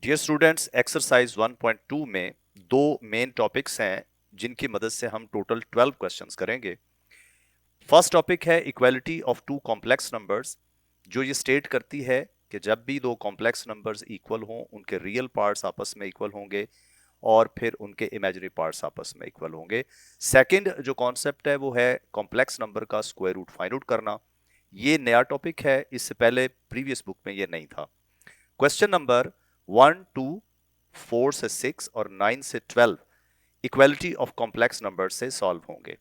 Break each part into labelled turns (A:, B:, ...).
A: Dear students, exercise 1.2 में दो main topics हैं जिनकी मदद से हम टोटल 12 क्वेश्चंस करेंगे। फर्स्ट टॉपिक है equality of two complex numbers, जो ये स्टेट करती है कि जब भी दो कॉम्प्लेक्स नंबर्स इक्वल हों उनके रियल पार्ट्स आपस में इक्वल होंगे और फिर उनके इमेजिनरी पार्ट्स आपस में इक्वल होंगे। सेकंड जो कॉन्सेप्ट है वो है कॉम्प्लेक्स नंबर का स्क्वायर रूट फाइंड आउट करना। ये नया टॉपिक है, इससे पहले प्रीवियस बुक में ये नहीं था। क्वेश्चन नंबर 1 2 4 से 6 और 9 से 12 इक्वालिटी ऑफ कॉम्प्लेक्स नंबर से सॉल्व होंगे।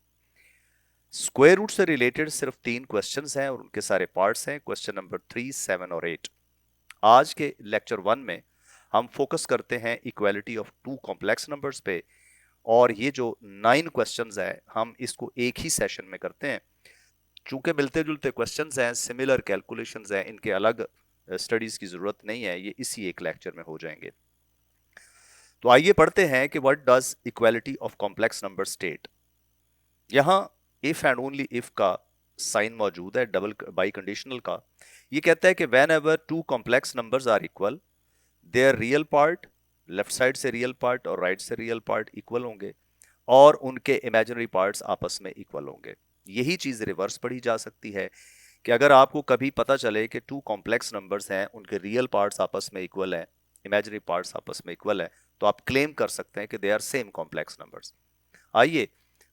A: स्क्वायर रूट से रिलेटेड सिर्फ 3 क्वेश्चंस हैं और उनके सारे पार्ट्स हैं, क्वेश्चन नंबर 3 7 और 8। आज के लेक्चर 1 में हम फोकस करते हैं equality of two complex numbers पे, और ये जो 9 क्वेश्चंस हैं हम इसको एक ही सेशन में करते हैं। चूंकि मिलते जुलते क्वेश्चंस हैं, सिमिलर कैलकुलेशंस हैं, इनके अलग स्टडीज की जरूरत नहीं है, ये इसी एक लेक्चर में हो जाएंगे। तो आइए पढ़ते हैं कि what does equality of complex number state. यहां इफ एंड ओनली इफ का साइन मौजूद है, डबल बाई कंडीशनल का। ये कहता है कि whenever two complex numbers are equal, their real part, left side से रियल पार्ट और राइट से रियल पार्ट इक्वल होंगे और उनके इमेजिनरी पार्ट्स आपस में इक्वल होंगे। यही चीज रिवर्स पढ़ी जा सकती है कि अगर आपको कभी पता चले कि टू कॉम्प्लेक्स नंबर्स हैं, उनके रियल पार्ट्स आपस में इक्वल हैं, इमेजिनरी पार्ट्स आपस में इक्वल है, तो आप क्लेम कर सकते हैं कि they are same complex numbers. आइए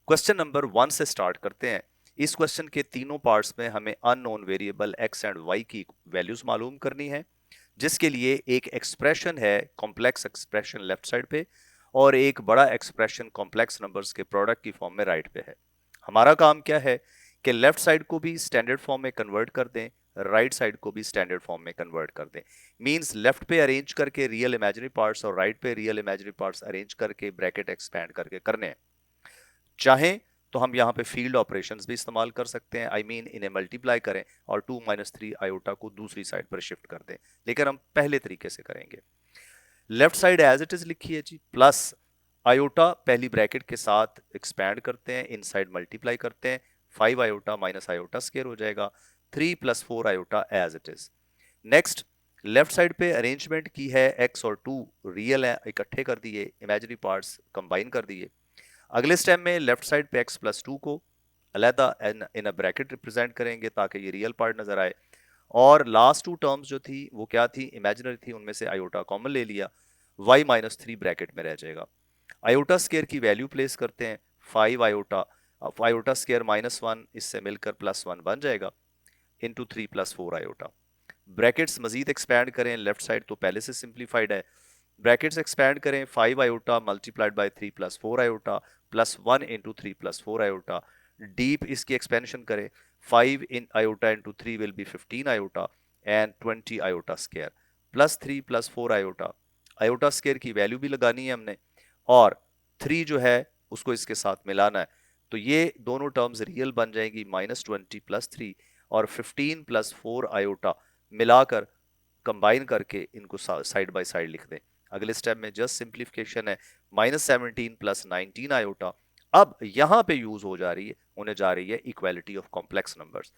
A: क्वेश्चन नंबर 1 से स्टार्ट करते हैं। इस क्वेश्चन के तीनों पार्ट्स में हमें unknown variable x and y की वैल्यूज मालूम करनी है, जिसके लिए एक एक्सप्रेशन है कॉम्प्लेक्स एक्सप्रेशन लेफ्ट साइड पे और एक बड़ा एक्सप्रेशन कॉम्प्लेक्स नंबर्स के प्रोडक्ट की फॉर्म में राइट पे है। हमारा काम क्या है कि लेफ्ट साइड को भी स्टैंडर्ड फॉर्म में कन्वर्ट कर दें, राइट साइड को भी स्टैंडर्ड फॉर्म में कन्वर्ट कर दें। मींस लेफ्ट पे अरेंज करके रियल इमेजिनरी पार्ट्स और राइट पे रियल इमेजिनरी पार्ट्स अरेंज करके ब्रैकेट एक्सपैंड करके करने हैं। चाहें तो हम यहाँ पे फील्ड ऑपरेशंस भी इस्तेमाल कर सकते हैं, आई मीन इन्हें मल्टीप्लाई करें और 2 - 3 आयोटा को दूसरी साइड पर शिफ्ट कर दें, लेकिन हम पहले तरीके से करेंगे। Left side as it is लिखिए जी, प्लस आयोटा पहली ब्रैकेट के साथ एक्सपैंड करते हैं, इनसाइड मल्टीप्लाई करते हैं, 5 आयोटा माइनस आयोटा स्क्वायर हो जाएगा, 3 + 4 iota as it is. Next left side पे अरेंजमेंट की है, x और 2 रियल है, इकट्ठे कर दिए, इमेजिनरी पार्ट्स कंबाइन कर दिए। अगले स्टेप में लेफ्ट साइड पे x + 2 को अलहदा इन अ ब्रैकेट रिप्रेजेंट करेंगे ताकि ये रियल पार्ट नजर आए, और लास्ट 2 टर्म्स जो थी वो क्या थी, इमेजिनरी थी, उनमें से आयोटा कॉमन ले लिया, y - 3 ब्रैकेट में रह जाएगा। आयोटा स्क्वायर की वैल्यू प्लेस करते हैं, 5 आयोटा, आयोटा स्क्वायर -1 इससे मिलकर +1 बन जाएगा, इंटू 3 + 4 आयोटा। ब्रैकेट्स मजीद एक्सपैंड करें, लेफ्ट साइड तो पहले से सिंप्लीफाइड है, ब्रैकेट्स एक्सपैंड करें, 5 iota multiplied by 3 + 4 iota +1 into 3 + 4 iota. Deep इसकी एक्सपेंशन करें, 5 in iota into 3 will be 15 iota and 20 iota square, +3 + 4 iota. Iota square की वैल्यू भी लगानी है हमने और 3 जो है उसको इसके साथ मिलाना है, तो ये दोनों टर्म्स रियल बन जाएंगी, -20 + 3 और 15 + 4 आयोटा मिलाकर कंबाइन करके इनको साइड बाय साइड लिख दें। अगले स्टेप में जस्ट सिंप्लीफिकेशन है, -17 + 19 आयोटा। अब यहां पे यूज होने जा रही है इक्वालिटी ऑफ कॉम्प्लेक्स नंबर्स,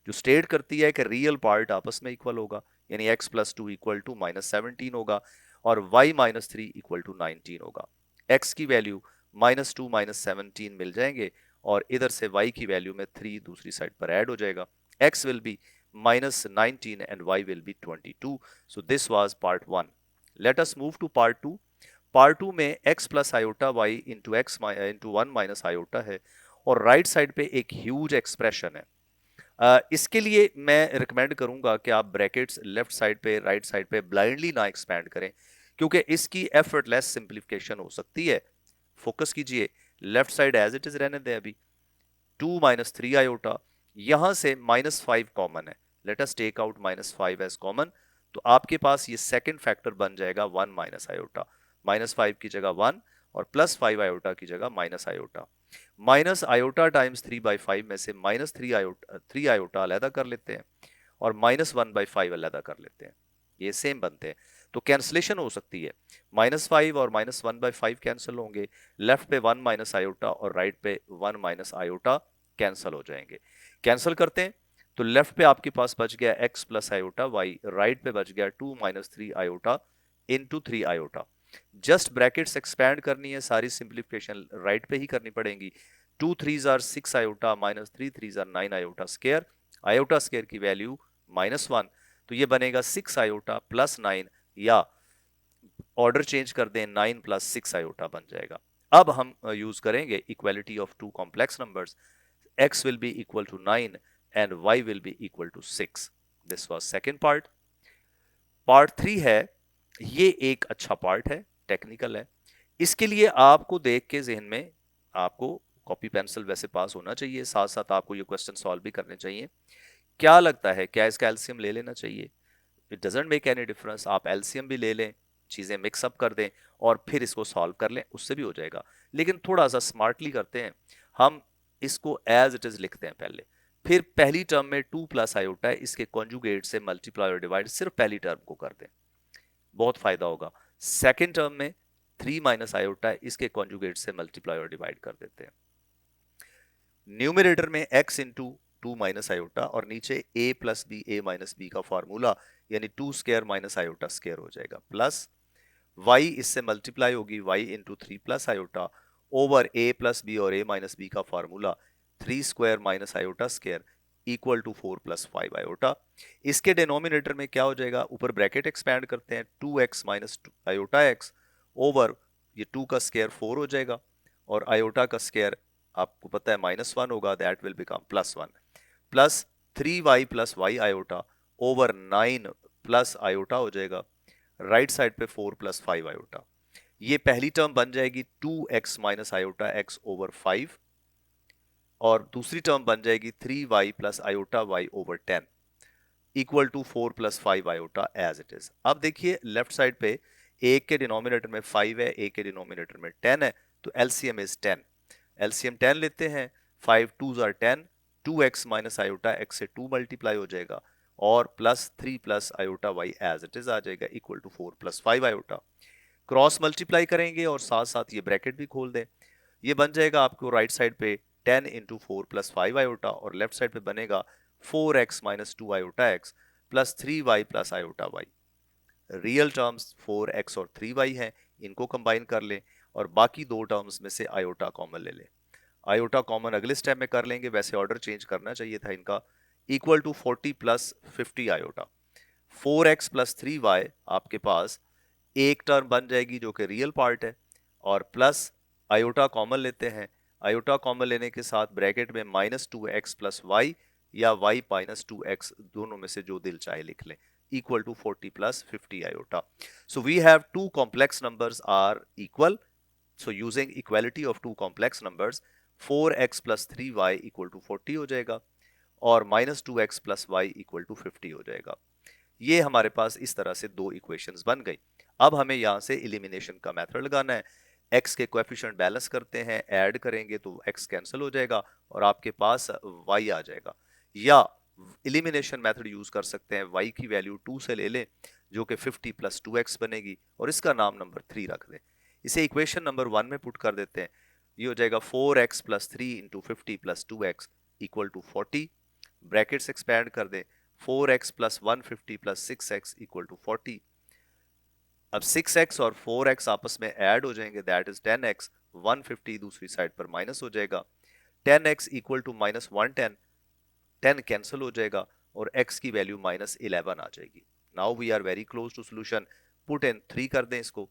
A: जो स्टेट करती है कि रियल पार्ट आपस में इक्वल होगा, यानी x + 2 = -17 होगा और y - 3 = 19 होगा। x की वैल्यू -2 - 17 मिल जाएंगे और इधर से y की वैल्यू में 3 दूसरी साइड पर ऐड हो जाएगा। x will be -19 and y will be 22. So this was part 1. Let us move to part 2. Part 2 में x + iota y into 1 - iota है और राइट साइड पे एक ह्यूज एक्सप्रेशन है। इसके लिए मैं रिकमेंड करूंगा कि आप ब्रैकेट्स लेफ्ट साइड पे राइट साइड पे ब्लाइंडली ना एक्सपैंड करें, क्योंकि इसकी एफर्टलेस सिंप्लीफिकेशन हो सकती है। फोकस कीजिए, left side as it is रहने दें अभी, 2 - 3 आयोटा, यहां से -5 कॉमन है, let us take out -5 as common, तो आपके पास ये सेकंड फैक्टर बन जाएगा 1 - आयोटा, -5 की जगह 1 और +5 आयोटा की जगह -आयोटा। माइनस आयोटा टाइम्स 3/5 में से -3 आयोटा अलहदा कर लेते हैं और -1/5 अलहदा कर लेते हैं, ये सेम बनते हैं, तो कैंसलेशन हो सकती है, -5 और -1/5 कैंसिल होंगे, लेफ्ट पे 1 - आयोटा और राइट पे 1 - आयोटा कैंसिल हो जाएंगे। कैंसिल करते हैं तो लेफ्ट पे आपके पास बच गया x + आयोटा y, राइट पे बच गया 2 - 3 iota into 3 iota. Just brackets expand करनी है, सारी सिंप्लीफिकेशन राइट पे ही करनी पड़ेगी। 2 3s are 6 iota minus 3 3s are 9 iota square. Iota square की वैल्यू -1, तो ये बनेगा 6 आयोटा प्लस 9, या ऑर्डर चेंज कर दें 9 प्लस 6 आयोटा बन जाएगा। अब हम यूज करेंगे equality of two complex numbers. x will be equal to 9 and y will be equal to 6. This was second part. Part 3 है, ये एक अच्छा पार्ट है, टेक्निकल है। इसके लिए आपको देख के जहन में आपको कॉपी पेंसिल वैसे पास होना चाहिए, साथ साथ आपको ये क्वेश्चन सॉल्व भी करने चाहिए। क्या लगता है, क्या इसका एलसीएम ले लेना चाहिए? It doesn't make any difference, आप एलसीएम भी ले लें, चीजें मिक्सअप कर दें और फिर इसको सॉल्व कर लें, उससे भी हो जाएगा। लेकिन थोड़ा सा स्मार्टली करते हैं, हम इसको एज इट इज लिखते हैं पहले, फिर पहली टर्म में 2 प्लस आयोटा है, इसके कॉन्जुगेट से मल्टीप्लाई और डिवाइड सिर्फ पहली टर्म को कर दें, बहुत फायदा होगा। सेकेंड टर्म में 3 माइनस आयोटा है, इसके कॉन्जुगेट से मल्टीप्लाई और डिवाइड कर देते हैं। न्यूमरेटर में x इंटू 2 माइनस आयोटा और नीचे a plus b a minus b का फॉर्मूला, यानी 2 स्क्वायर माइनस आयोटा स्क्वायर हो जाएगा, प्लस y इससे मल्टीप्लाई होगी y into 3 plus iota over a plus b और a माइनस बी का formula 3 square minus iota square equal to 4 plus 5 iota. इसके denominator में क्या हो जाएगा, ऊपर ब्रैकेट एक्सपैंड करते हैं, 2x minus iota x over ये 2 का स्क्वायर 4 हो जाएगा और आयोटा का स्क्वायर आपको पता है -1 होगा, that will become +1, plus 3y plus y iota over 9 plus iota हो जाएगा, राइट साइड पे 4 प्लस 5 आयोटा। ये पहली टर्म बन जाएगी 2x minus iota x over 5 और दूसरी टर्म बन जाएगी 3y plus iota y over 10 equal to 4 plus 5 iota as it is. अब देखिए लेफ्ट साइड पे एक के डिनोमिनेटर में 5 है, एक के डिनोमिनेटर में 10 है, तो एलसीएम इज 10। एलसीएम 10 लेते हैं, 5 2s are 10, 2x minus iota x से 2 मल्टीप्लाई हो जाएगा और plus 3 plus iota y as it is आ जाएगा equal to 4 plus 5 iota. Cross multiply करेंगे और साथ साथ ये ब्रैकेट भी खोल दें, ये बन जाएगा आपको राइट साइड पे 10 इंटू 4 प्लस 5 आयोटा और लेफ्ट साइड पे बनेगा 4x minus 2 iota x plus 3y plus iota y। Real terms 4x और 3y हैं, इनको कंबाइन कर लें और बाकी दो टर्म्स में से आयोटा कॉमन ले लें। आयोटा कॉमन अगले स्टेप में कर लेंगे, वैसे ऑर्डर चेंज करना चाहिए था इनका, equal to 40 plus 50 iota. 4x plus 3y आपके पास एक टर्म बन जाएगी जो कि रियल पार्ट है और प्लस आयोटा कॉमन लेते हैं, आयोटा कॉमन लेने के साथ ब्रैकेट में -2x प्लस y या y माइनस 2x, दोनों में से जो दिल चाहे लिख लें, equal to 40 plus 50 iota. So we have two complex numbers are equal. So using equality of two complex numbers, 4x plus 3y equal to 40 हो जाएगा और -2x plus y equal to 50 हो जाएगा। ये हमारे पास इस तरह से दो इक्वेशंस बन गई। अब हमें यहाँ से एलिमिनेशन का मेथड लगाना है। x के कोएफिशिएंट बैलेंस करते हैं, ऐड करेंगे तो x कैंसिल हो जाएगा और आपके पास y आ जाएगा, या एलिमिनेशन मेथड यूज कर सकते हैं, y की वैल्यू 2 से ले लें जो कि 50 प्लस 2x बनेगी और इसका नाम नंबर 3 रख दें। इसे इक्वेशन नंबर 1 में पुट कर देते हैं, ये हो जाएगा 4x plus 3 into 50 plus 2x equal to 40, brackets expand कर दें, 4x plus 150 plus 6x equal to 40। अब 6x और 4x आपस में ऐड हो जाएंगे, दैट इज 10x, 150 दूसरी साइड पर माइनस हो जाएगा, 10x equal to minus 110, 10 cancel हो जाएगा और x की वैल्यू -11 आ जाएगी। Now we are very close to solution, put in 3 कर दें इसको,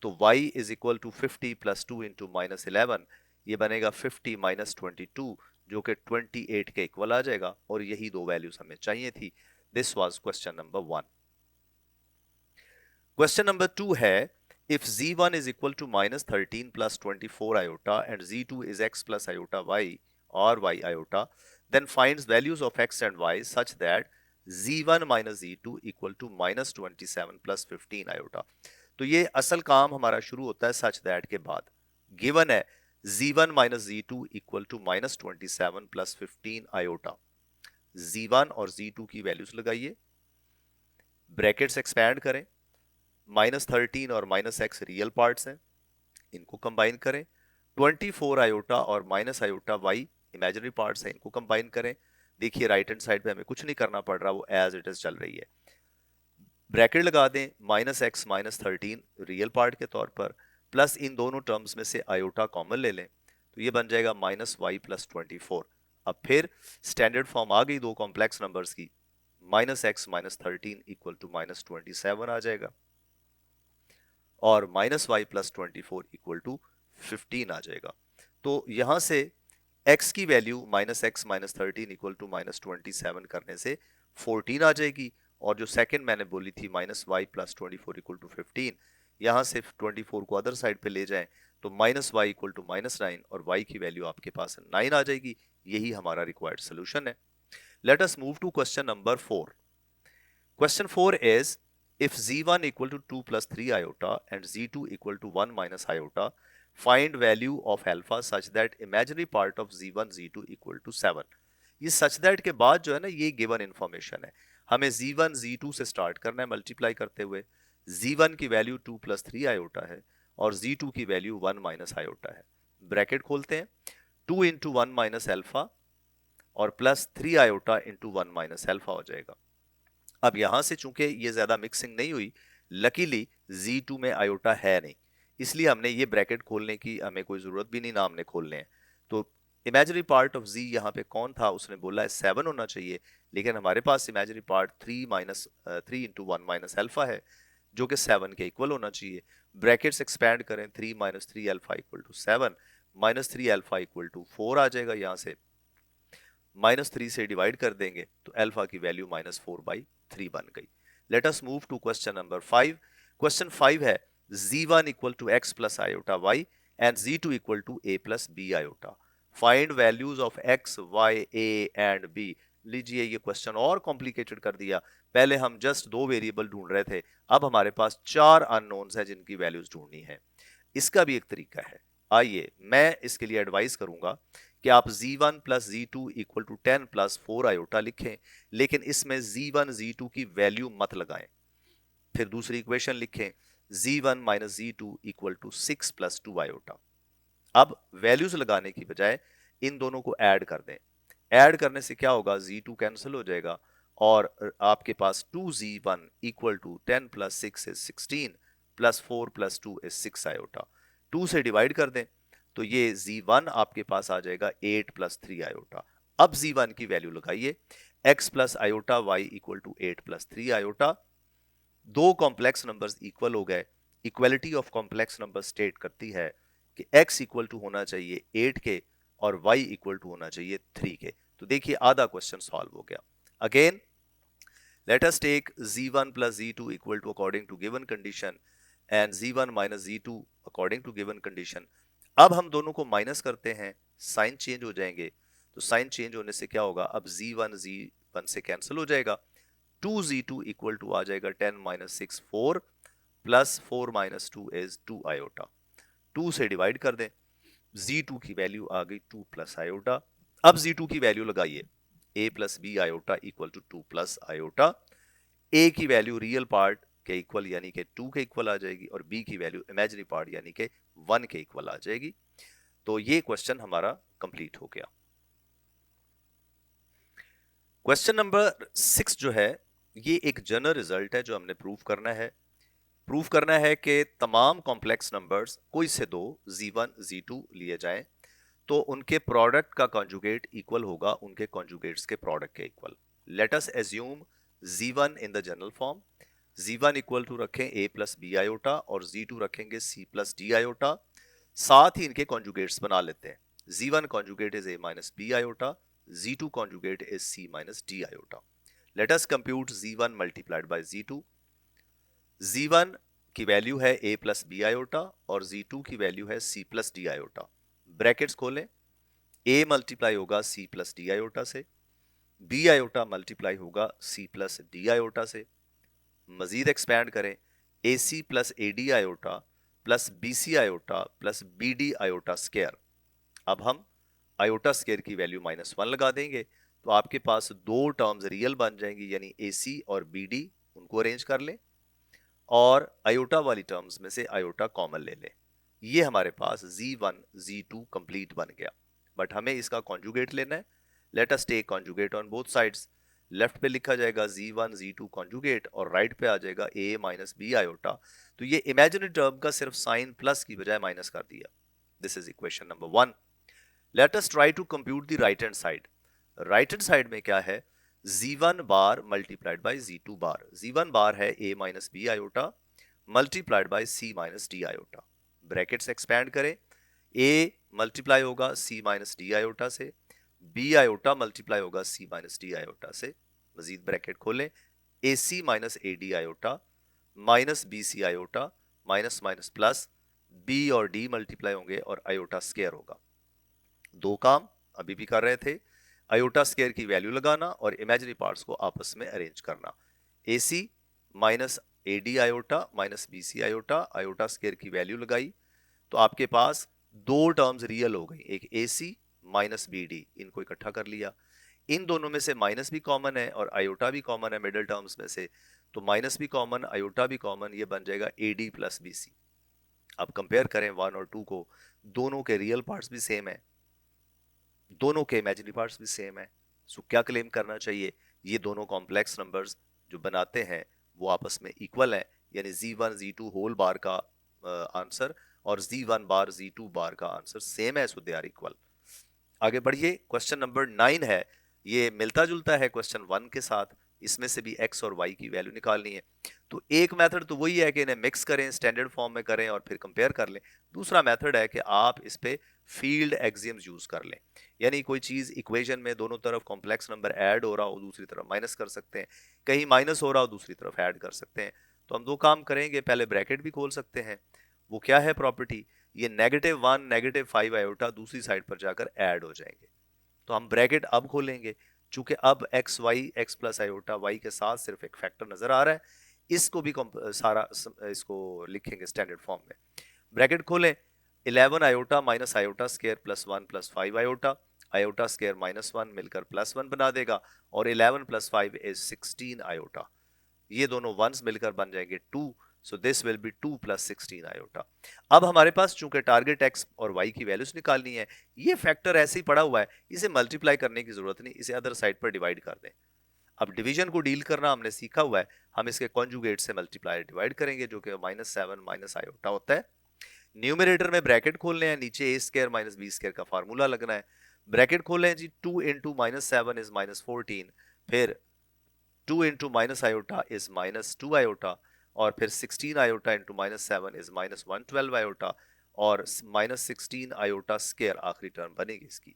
A: तो y is equal to 50 plus 2 into -11, ये बनेगा 50 माइनस 22 जो कि 28 के इक्वल आ जाएगा और यही दो वैल्यूज हमें चाहिए थी। This was question number 1। Question number 2 है, if z1 is equal to -13 plus 24 iota and z2 is x plus iota y or y iota, then finds values of x and y such that z1 minus z2 equal to -27 plus 15 iota। तो ये असल काम हमारा शुरू होता है such that के बाद। गिवन है z1 minus z2 equal to -27 plus 15 iota। z1 और z2 की वैल्यूज लगाइए, ब्रैकेट्स एक्सपैंड करें, -13 और -x रियल पार्ट्स हैं, इनको कंबाइन करें, 24 आयोटा और minus iota y imaginary parts हैं, इनको कंबाइन करें। देखिए राइट हैंड साइड पे हमें कुछ नहीं करना पड़ रहा, वो एज इट इज चल रही है। ब्रैकेट लगा दें, minus x minus 13 real part के तौर पर, प्लस इन दोनों टर्म्स में से आयोटा कॉमन ले लें, तो ये बन जाएगा माइनस वाई प्लस 24। अब फिर स्टैंडर्ड फॉर्म आ गई दो कॉम्प्लेक्स नंबर्स की, minus x minus 13 equal to minus 27 आ जाएगा, और minus y plus 24 equal to 15 आ जाएगा। तो यहां से x की value minus x minus 13 equal to minus 27 करने से 14 आ जाएगी, और जो सेकंड मैंने बोली थी minus y plus 24 equal to 15, यहां से 24 को अदर साइड पे ले जाएं तो minus y equal to minus 9, और y की वैल्यू आपके पास 9 आ जाएगी। यही हमारा रिक्वायर्ड सोल्यूशन है। Let us move to question number 4। Question 4 is, if z1 equal to 2 plus 3 iota and z2 equal to 1 minus iota, find value of alpha such that imaginary part of z1 z2 equal to 7। ये such that के बाद जो है ना, ये given information है, हमें z1 z2 से start करना है मल्टीप्लाई करते हुए। z1 की वैल्यू 2 plus 3 iota है और z2 की वैल्यू 1 minus iota है। ब्रैकेट खोलते हैं, 2 into 1 minus alpha और plus 3 iota into 1 minus alpha हो जाएगा। अब यहां से चूंकि ये ज्यादा मिक्सिंग नहीं हुई, लकीली Z2 में आयोटा है नहीं, इसलिए हमने ये ब्रैकेट खोलने की हमें कोई जरूरत भी नहीं ना हमने खोलने हैं। तो इमेजिनरी पार्ट ऑफ Z यहाँ पे कौन था, उसने बोला है 7 होना चाहिए, लेकिन हमारे पास imaginary part 3 into 1 minus alpha है जो कि 7 के इक्वल होना चाहिए। ब्रैकेट्स एक्सपैंड करें, 3 minus 3 alpha equal to 7, minus 3 alpha equal to 4 आ जाएगा। यहाँ से माइनस 3 से डिवाइड कर देंगे तो अल्फा की वैल्यू माइनस 4/3 बन गई। Let us move to question number 5। Question 5 है, z1 equal to x plus iota y and z2 equal to a plus b iota. Find values of x, y, a and b। लीजिए, ये question और complicated कर दिया। पहले हम just दो variable ढूंढ रहे थे, अब हमारे पास 4 अननोन्स है जिनकी वैल्यूज ढूंढनी है। इसका भी एक तरीका है, आइए मैं इसके लिए एडवाइस करूंगा कि आप z1 plus z2 equal to 10 plus 4 iota लिखें, लेकिन इसमें z1 z2 की वैल्यू मत लगाएं। फिर दूसरी इक्वेशन लिखें, z1 minus z2 equal to 6 plus 2 iota. अब वैल्यूज लगाने की बजाय इन दोनों को ऐड कर दें। ऐड करने से क्या होगा, z2 कैंसिल हो जाएगा और आपके पास 2z1 equal to 10 plus 6 is 16 plus 4 plus 2 is 6 iota. 2 से डिवाइड कर दें तो ये z1 आपके पास आ जाएगा 8 प्लस 3 आयोटा। अब z1 की वैल्यू लगाइए, x plus iota y equal to 8 plus 3 iota. दो कॉम्प्लेक्स नंबर्स इक्वल हो गए। Equality of complex number state करती है कि x इक्वल टू होना चाहिए 8 के और y इक्वल टू होना चाहिए 3 के। तो देखिए, आधा क्वेश्चन सॉल्व हो गया। Again let us take z1 plus z2 equal to according to given condition and z1 minus z2 according to given condition। अब हम दोनों को माइनस करते हैं, साइन चेंज हो जाएंगे। तो साइन चेंज होने से क्या होगा, अब z1 से कैंसिल हो जाएगा। 2z2 इक्वल टू आ जाएगा 10 minus 6 4 plus 4 minus 2 is 2 iota. 2 से डिवाइड कर दें, z2 की वैल्यू आ गई 2 प्लस आयोटा। अब z2 की वैल्यू लगाइए, a plus b iota equal to 2 plus iota. a की वैल्यू रियल पार्ट के इक्वल यानी कि 2 के इक्वल आ जाएगी और b की वैल्यू इमेजिनरी पार्ट यानी कि 1 के इक्वल आ जाएगी। तो ये क्वेश्चन हमारा कंप्लीट हो गया। क्वेश्चन नंबर 6 जो है, ये एक जनरल रिजल्ट है जो हमने प्रूव करना है। प्रूव करना है कि तमाम कॉम्प्लेक्स नंबर्स कोई से दो z1 z2 लिए जाएं तो उनके प्रोडक्ट का कॉन्जुगेट इक्वल होगा उनके कॉन्जुगेट्स के प्रोडक्ट के equal. Let us assume z1 in the general form. z1 equal to रखें a प्लस बी आयोटा और z2 रखेंगे c प्लस डी आयोटा। साथ ही इनके कॉन्जुगेट्स बना लेते हैं। z1 conjugate is a minus b iota, z2 conjugate is c minus d iota. Let us compute z1 multiplied by z2। z1 की value है a plus b iota और z2 की value है c plus d iota. Brackets खोलें, a multiply होगा c plus d iota से, b iota multiply होगा c plus d iota से। मजीद एक्सपैंड करें, ac plus ad iota plus bc iota plus bd iota square. अब हम iota square की value -1 लगा देंगे तो आपके पास दो टर्म्स रियल बन जाएंगी, यानी ac और bd, उनको अरेंज कर लें और आयोटा वाली टर्म्स में से आयोटा कॉमन ले लें। ये हमारे पास z1 z2 कंप्लीट बन गया, बट हमें इसका कॉन्जुगेट लेना है। Let us take conjugate on both sides. Left पे लिखा जाएगा z1 z2 कॉन्जुगेट और राइट पे आ जाएगा a माइनस बी आयोटा। तो ये इमेजिनरी टर्म का सिर्फ साइन प्लस की बजाय माइनस कर दिया। This is equation number 1। Let us try to compute the right hand side. Right hand side में क्या है, z1 bar multiplied by z2 bar. z1 bar है a minus b iota multiplied by c minus d iota. Brackets expand करें, a multiply होगा c minus d iota से, b iota multiply होगा c minus d iota से। मजीद bracket खोलें, ac minus a d iota minus b c iota minus minus plus, b और d multiply होंगे और आयोटा स्क्वायर होगा। दो काम अभी भी कर रहे थे, आयोटा स्क्वायर की वैल्यू लगाना और इमेजिनरी पार्ट्स को आपस में अरेंज करना। ac minus a d iota minus b c iota, iota square की वैल्यू लगाई तो आपके पास दो टर्म्स रियल हो गई, एक ac माइनस बी डी, इनको इकट्ठा कर लिया। इन दोनों में से माइनस भी कॉमन है और आयोटा भी कॉमन है मिडिल टर्म्स में से, तो माइनस भी कॉमन आयोटा भी कॉमन, ये बन जाएगा a d plus b c. अब कंपेयर करें 1 और 2 को, दोनों के रियल पार्ट्स भी सेम है, दोनों के इमेजिनरी पार्ट्स भी सेम है। सो क्या क्लेम करना चाहिए, ये दोनों कॉम्प्लेक्स नंबर्स जो बनाते हैं वो आपस में इक्वल है, यानी z1 z2 होल बार का आंसर और z1 बार z2 बार का आंसर सेम है, सो दे आर इक्वल। आगे बढ़िए, क्वेश्चन नंबर 9 है, ये मिलता जुलता है क्वेश्चन 1 के साथ, इसमें से भी x और y की वैल्यू निकालनी है। तो एक मेथड तो वही है कि इन्हें मिक्स करें, स्टैंडर्ड फॉर्म में करें और फिर कंपेयर कर लें। दूसरा मेथड है कि आप इस पे फील्ड एक्सियम्स यूज कर लें, यानी कोई चीज इक्वेशन में दोनों तरफ कॉम्प्लेक्स नंबर ऐड हो रहा हो, दूसरी तरफ माइनस कर सकते हैं, कहीं माइनस हो रहा हो दूसरी तरफ ऐड कर सकते हैं। तो हम दो काम करेंगे, पहले ब्रैकेट भी खोल सकते हैं। वो क्या है प्रॉपर्टी, ये -1 -5 आयोटा दूसरी साइड पर जाकर ऐड हो जाएंगे। तो हम ब्रैकेट अब खोलेंगे, चूंकि अब x y x plus iota y के साथ सिर्फ एक फैक्टर नजर आ रहा है, इसको भी सारा इसको लिखेंगे स्टैंडर्ड फॉर्म में। ब्रैकेट खोलें, 11 iota minus iota square plus 1 plus 5 iota, iota square -1 मिलकर +1 बना देगा और 11 + 5 इज 16 आयोटा। ये दोनों वंस मिलकर बन जाएंगे 2, so this will be 2 + 16 iota. अब हमारे पास चूंकि टारगेट x और y की वैल्यूज निकालनी है, ये फैक्टर ऐसे ही पड़ा हुआ है, इसे मल्टीप्लाई करने की जरूरत नहीं, इसे अदर साइड पर डिवाइड कर दें। अब डिवीजन को डील करना हमने सीखा हुआ है, हम इसके कॉन्जुगेट से मल्टीप्लाई डिवाइड करेंगे, जो कि -7 माइनस आयोटा होता है। न्यूमरेटर में ब्रैकेट खोलने हैं, नीचे a² - b² का फार्मूला लगना है। ब्रैकेट खोलें जी, 2 × -7 इज -14, फिर 2 × माइनस आयोटा इज -2 आयोटा, और फिर 16 आयोटा इंटू -7 इज -112 आयोटा, और -16 आयोटा स्क्वायर आखिरी टर्म बनेगी इसकी।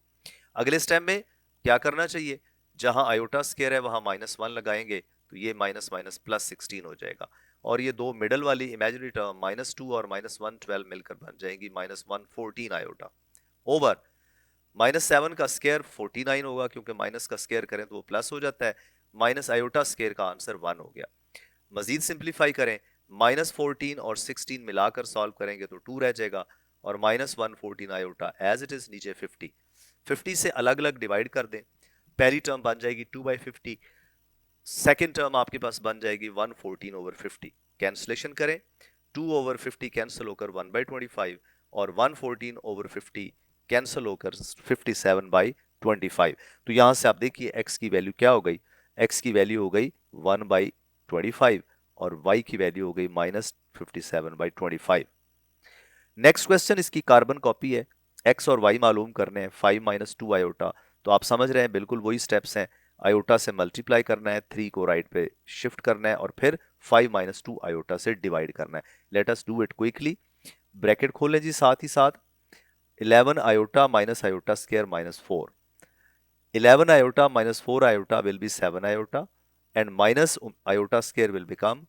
A: अगले स्टेप में क्या करना चाहिए, जहां आयोटा स्क्वायर है वहां -1 लगाएंगे तो ये माइनस माइनस प्लस 16 हो जाएगा, और ये दो मिडल वाली इमेजिनरी टर्म -2 और -112 मिलकर बन जाएंगी -114 आयोटा ओवर -7 का स्क्वायर 49 होगा, क्योंकि माइनस का स्क्वायर करें तो वो प्लस हो जाता है, माइनस आयोटा स्क्वायर का आंसर 1 हो गया। मजीद सिंप्लीफाई करें, -14 और 16 मिलाकर सॉल्व करेंगे तो 2 रह जाएगा, और -114 आयोटा एज इट इज नीचे 50 से अलग अलग डिवाइड कर दें। पहली टर्म बन जाएगी 2/50, सेकेंड टर्म आपके पास बन जाएगी 114/50। कैंसलेशन करें, 2/50 कैंसिल होकर 1/25 और 114/50 कैंसिल होकर 57/25। तो यहां से आप देखिए x की वैल्यू क्या हो गई, x की वैल्यू हो गई 1/25 और y की वैल्यू हो गई -57/25। नेक्स्ट क्वेश्चन इसकी कार्बन कॉपी है, x और y मालूम करने हैं, 5 - 2 आयोटा। तो आप समझ रहे हैं बिल्कुल वही स्टेप्स हैं, आयोटा से मल्टीप्लाई करना है, 3 को राइट पे शिफ्ट करना है और फिर 5 - 2 आयोटा से डिवाइड करना है। Let us do it quickly. Bracket खोलें जी, साथ ही साथ 11 iota minus iota square -4, 11 iota minus 4 iota will be 7 iota and minus iota square will become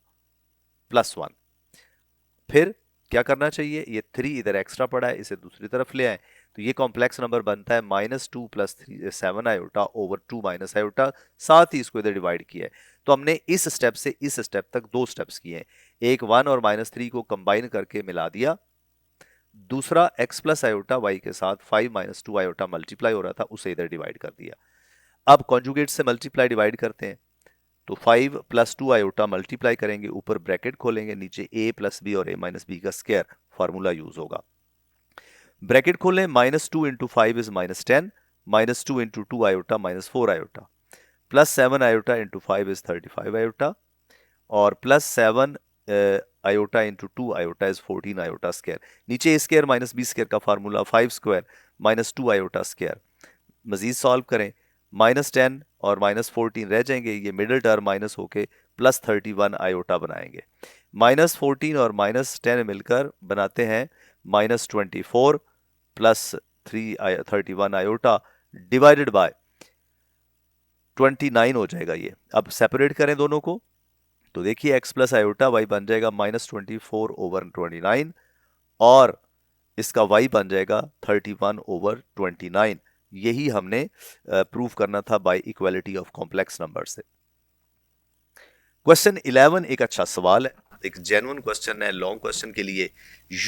A: +1। फिर क्या करना चाहिए, ये 3 इधर एक्स्ट्रा पड़ा है, इसे दूसरी तरफ ले आए तो ये कॉम्प्लेक्स नंबर बनता है -2 + 3 7 आयोटा ओवर 2 माइनस आयोटा, साथ ही इसको इधर डिवाइड किया है। तो हमने इस स्टेप से इस स्टेप तक 2 स्टेप्स किए हैं, एक 1 और -3 को कंबाइन करके मिला दिया, दूसरा x प्लस आयोटा y के साथ 5 - 2 आयोटा मल्टीप्लाई हो रहा था उसे इधर डिवाइड कर दिया। अब कॉन्जुगेट से मल्टीप्लाई डिवाइड करते हैं, तो 5 + 2 आयोटा मल्टीप्लाई करेंगे, ऊपर ब्रैकेट खोलेंगे, नीचे a + b और a - b का स्क्वायर फार्मूला यूज होगा। ब्रैकेट खोलें, -2 × 5 is -10, -2 × 2 iota -4 iota, plus 7 iota into 5 is 35 iota, और plus 7 iota into 2 iota is 14 iota square. नीचे a square minus b square का formula 5 square minus 2 iota square. मजीद solve करें, minus 10 और minus 14 रह जाएंगे, ये मिडिल टर्म माइनस होके प्लस 31 आयोटा बनाएंगे। माइनस 14 और माइनस 10 मिलकर बनाते हैं minus 24 plus 31 iota divided by 29 हो जाएगा ये। अब सेपरेट करें दोनों को, तो देखिए x प्लस आयोटा वाई बन जाएगा माइनस 24 ओवर 29, और इसका y बन जाएगा 31 ओवर 29। यही हमने प्रूव करना था by equality of complex number से। क्वेश्चन 11 एक अच्छा सवाल है, एक जेन्युइन क्वेश्चन है लॉन्ग क्वेश्चन के लिए।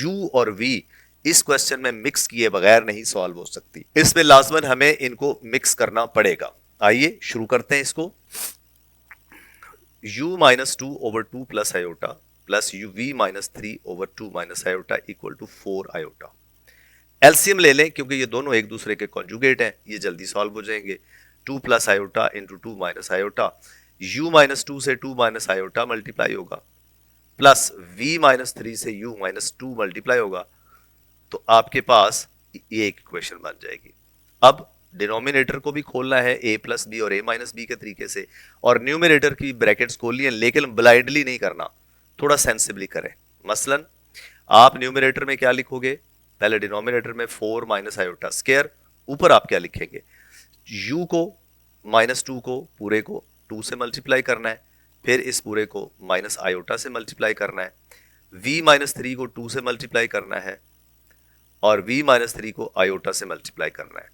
A: u और v इस क्वेश्चन में मिक्स किए बगैर नहीं सॉल्व हो सकती, इसमें लाजमन हमें इनको मिक्स करना पड़ेगा। आइए शुरू करते हैं इसको। u minus 2 over 2 plus iota plus v minus 3 over 2 minus iota equal to 4 iota. LCM ले लें क्योंकि ये दोनों एक दूसरे के कॉन्जुगेट हैं, ये जल्दी सॉल्व हो जाएंगे। 2 plus iota into 2 minus iota, u minus 2 से 2 माइनस आयोटा मल्टीप्लाई होगा, प्लस v माइनस 3 से u माइनस 2 मल्टीप्लाई होगा, तो आपके पास ये एक इक्वेशन बन जाएगी। अब डिनोमिनेटर को भी खोलना है a प्लस बी और a माइनस बी के तरीके से, और न्यूमिनेटर की ब्रैकेट्स खोलिए, लेकिन ब्लाइंडली नहीं करना, थोड़ा सेंसिबली करें। मसलन आप न्यूमिनेटर में क्या लिखोगे, पहले डिनोमिनेटर में 4 माइनस आयोटा स्क्वायर, ऊपर आप क्या लिखेंगे, u को माइनस 2 को पूरे को 2 से मल्टीप्लाई करना है, फिर इस पूरे को माइनस आयोटा से मल्टीप्लाई करना है, v माइनस 3 को 2 से मल्टीप्लाई करना है, और v माइनस 3 को आयोटा से मल्टीप्लाई करना है।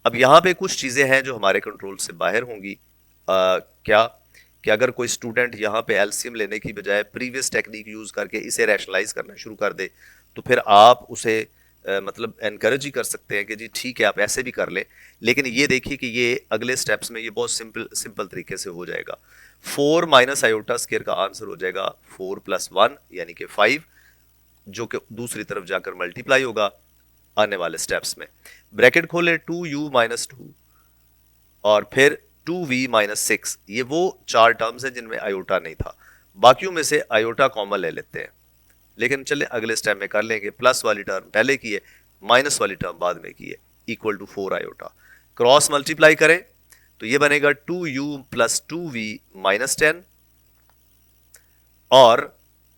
A: अब यहाँ पे कुछ चीज़ें हैं जो हमारे कंट्रोल से बाहर होंगी। क्या कि अगर कोई स्टूडेंट यहाँ पे एलसीएम लेने की बजाय प्रीवियस टेक्निक यूज़ करके इसे रैशनलाइज करना शुरू कर दे, तो फिर आप उसे मतलब एनकरेज ही कर सकते हैं कि जी ठीक है आप ऐसे भी कर लें, लेकिन ये देखिए कि ये अगले स्टेप्स में ये बहुत सिंपल तरीके से हो जाएगा। 4 माइनस आयोटा स्क्वायर का आंसर हो जाएगा 4 प्लस 1 यानी कि 5, जो कि दूसरी तरफ जाकर मल्टीप्लाई होगा आने वाले स्टेप्स में। ब्रैकेट खोले 2u माइनस 2 और फिर 2v माइनस 6, ये वो चार टर्म्स हैं जिनमें आयोटा नहीं था, बाकियों में से आयोटा कॉमन ले लेते हैं, लेकिन चले अगले स्टेप में कर लेंगे। प्लस वाली टर्म पहले की है, माइनस वाली टर्म बाद में की है, equal to 4 iota. Cross multiply करें तो ये बनेगा 2u प्लस 2v माइनस 10 और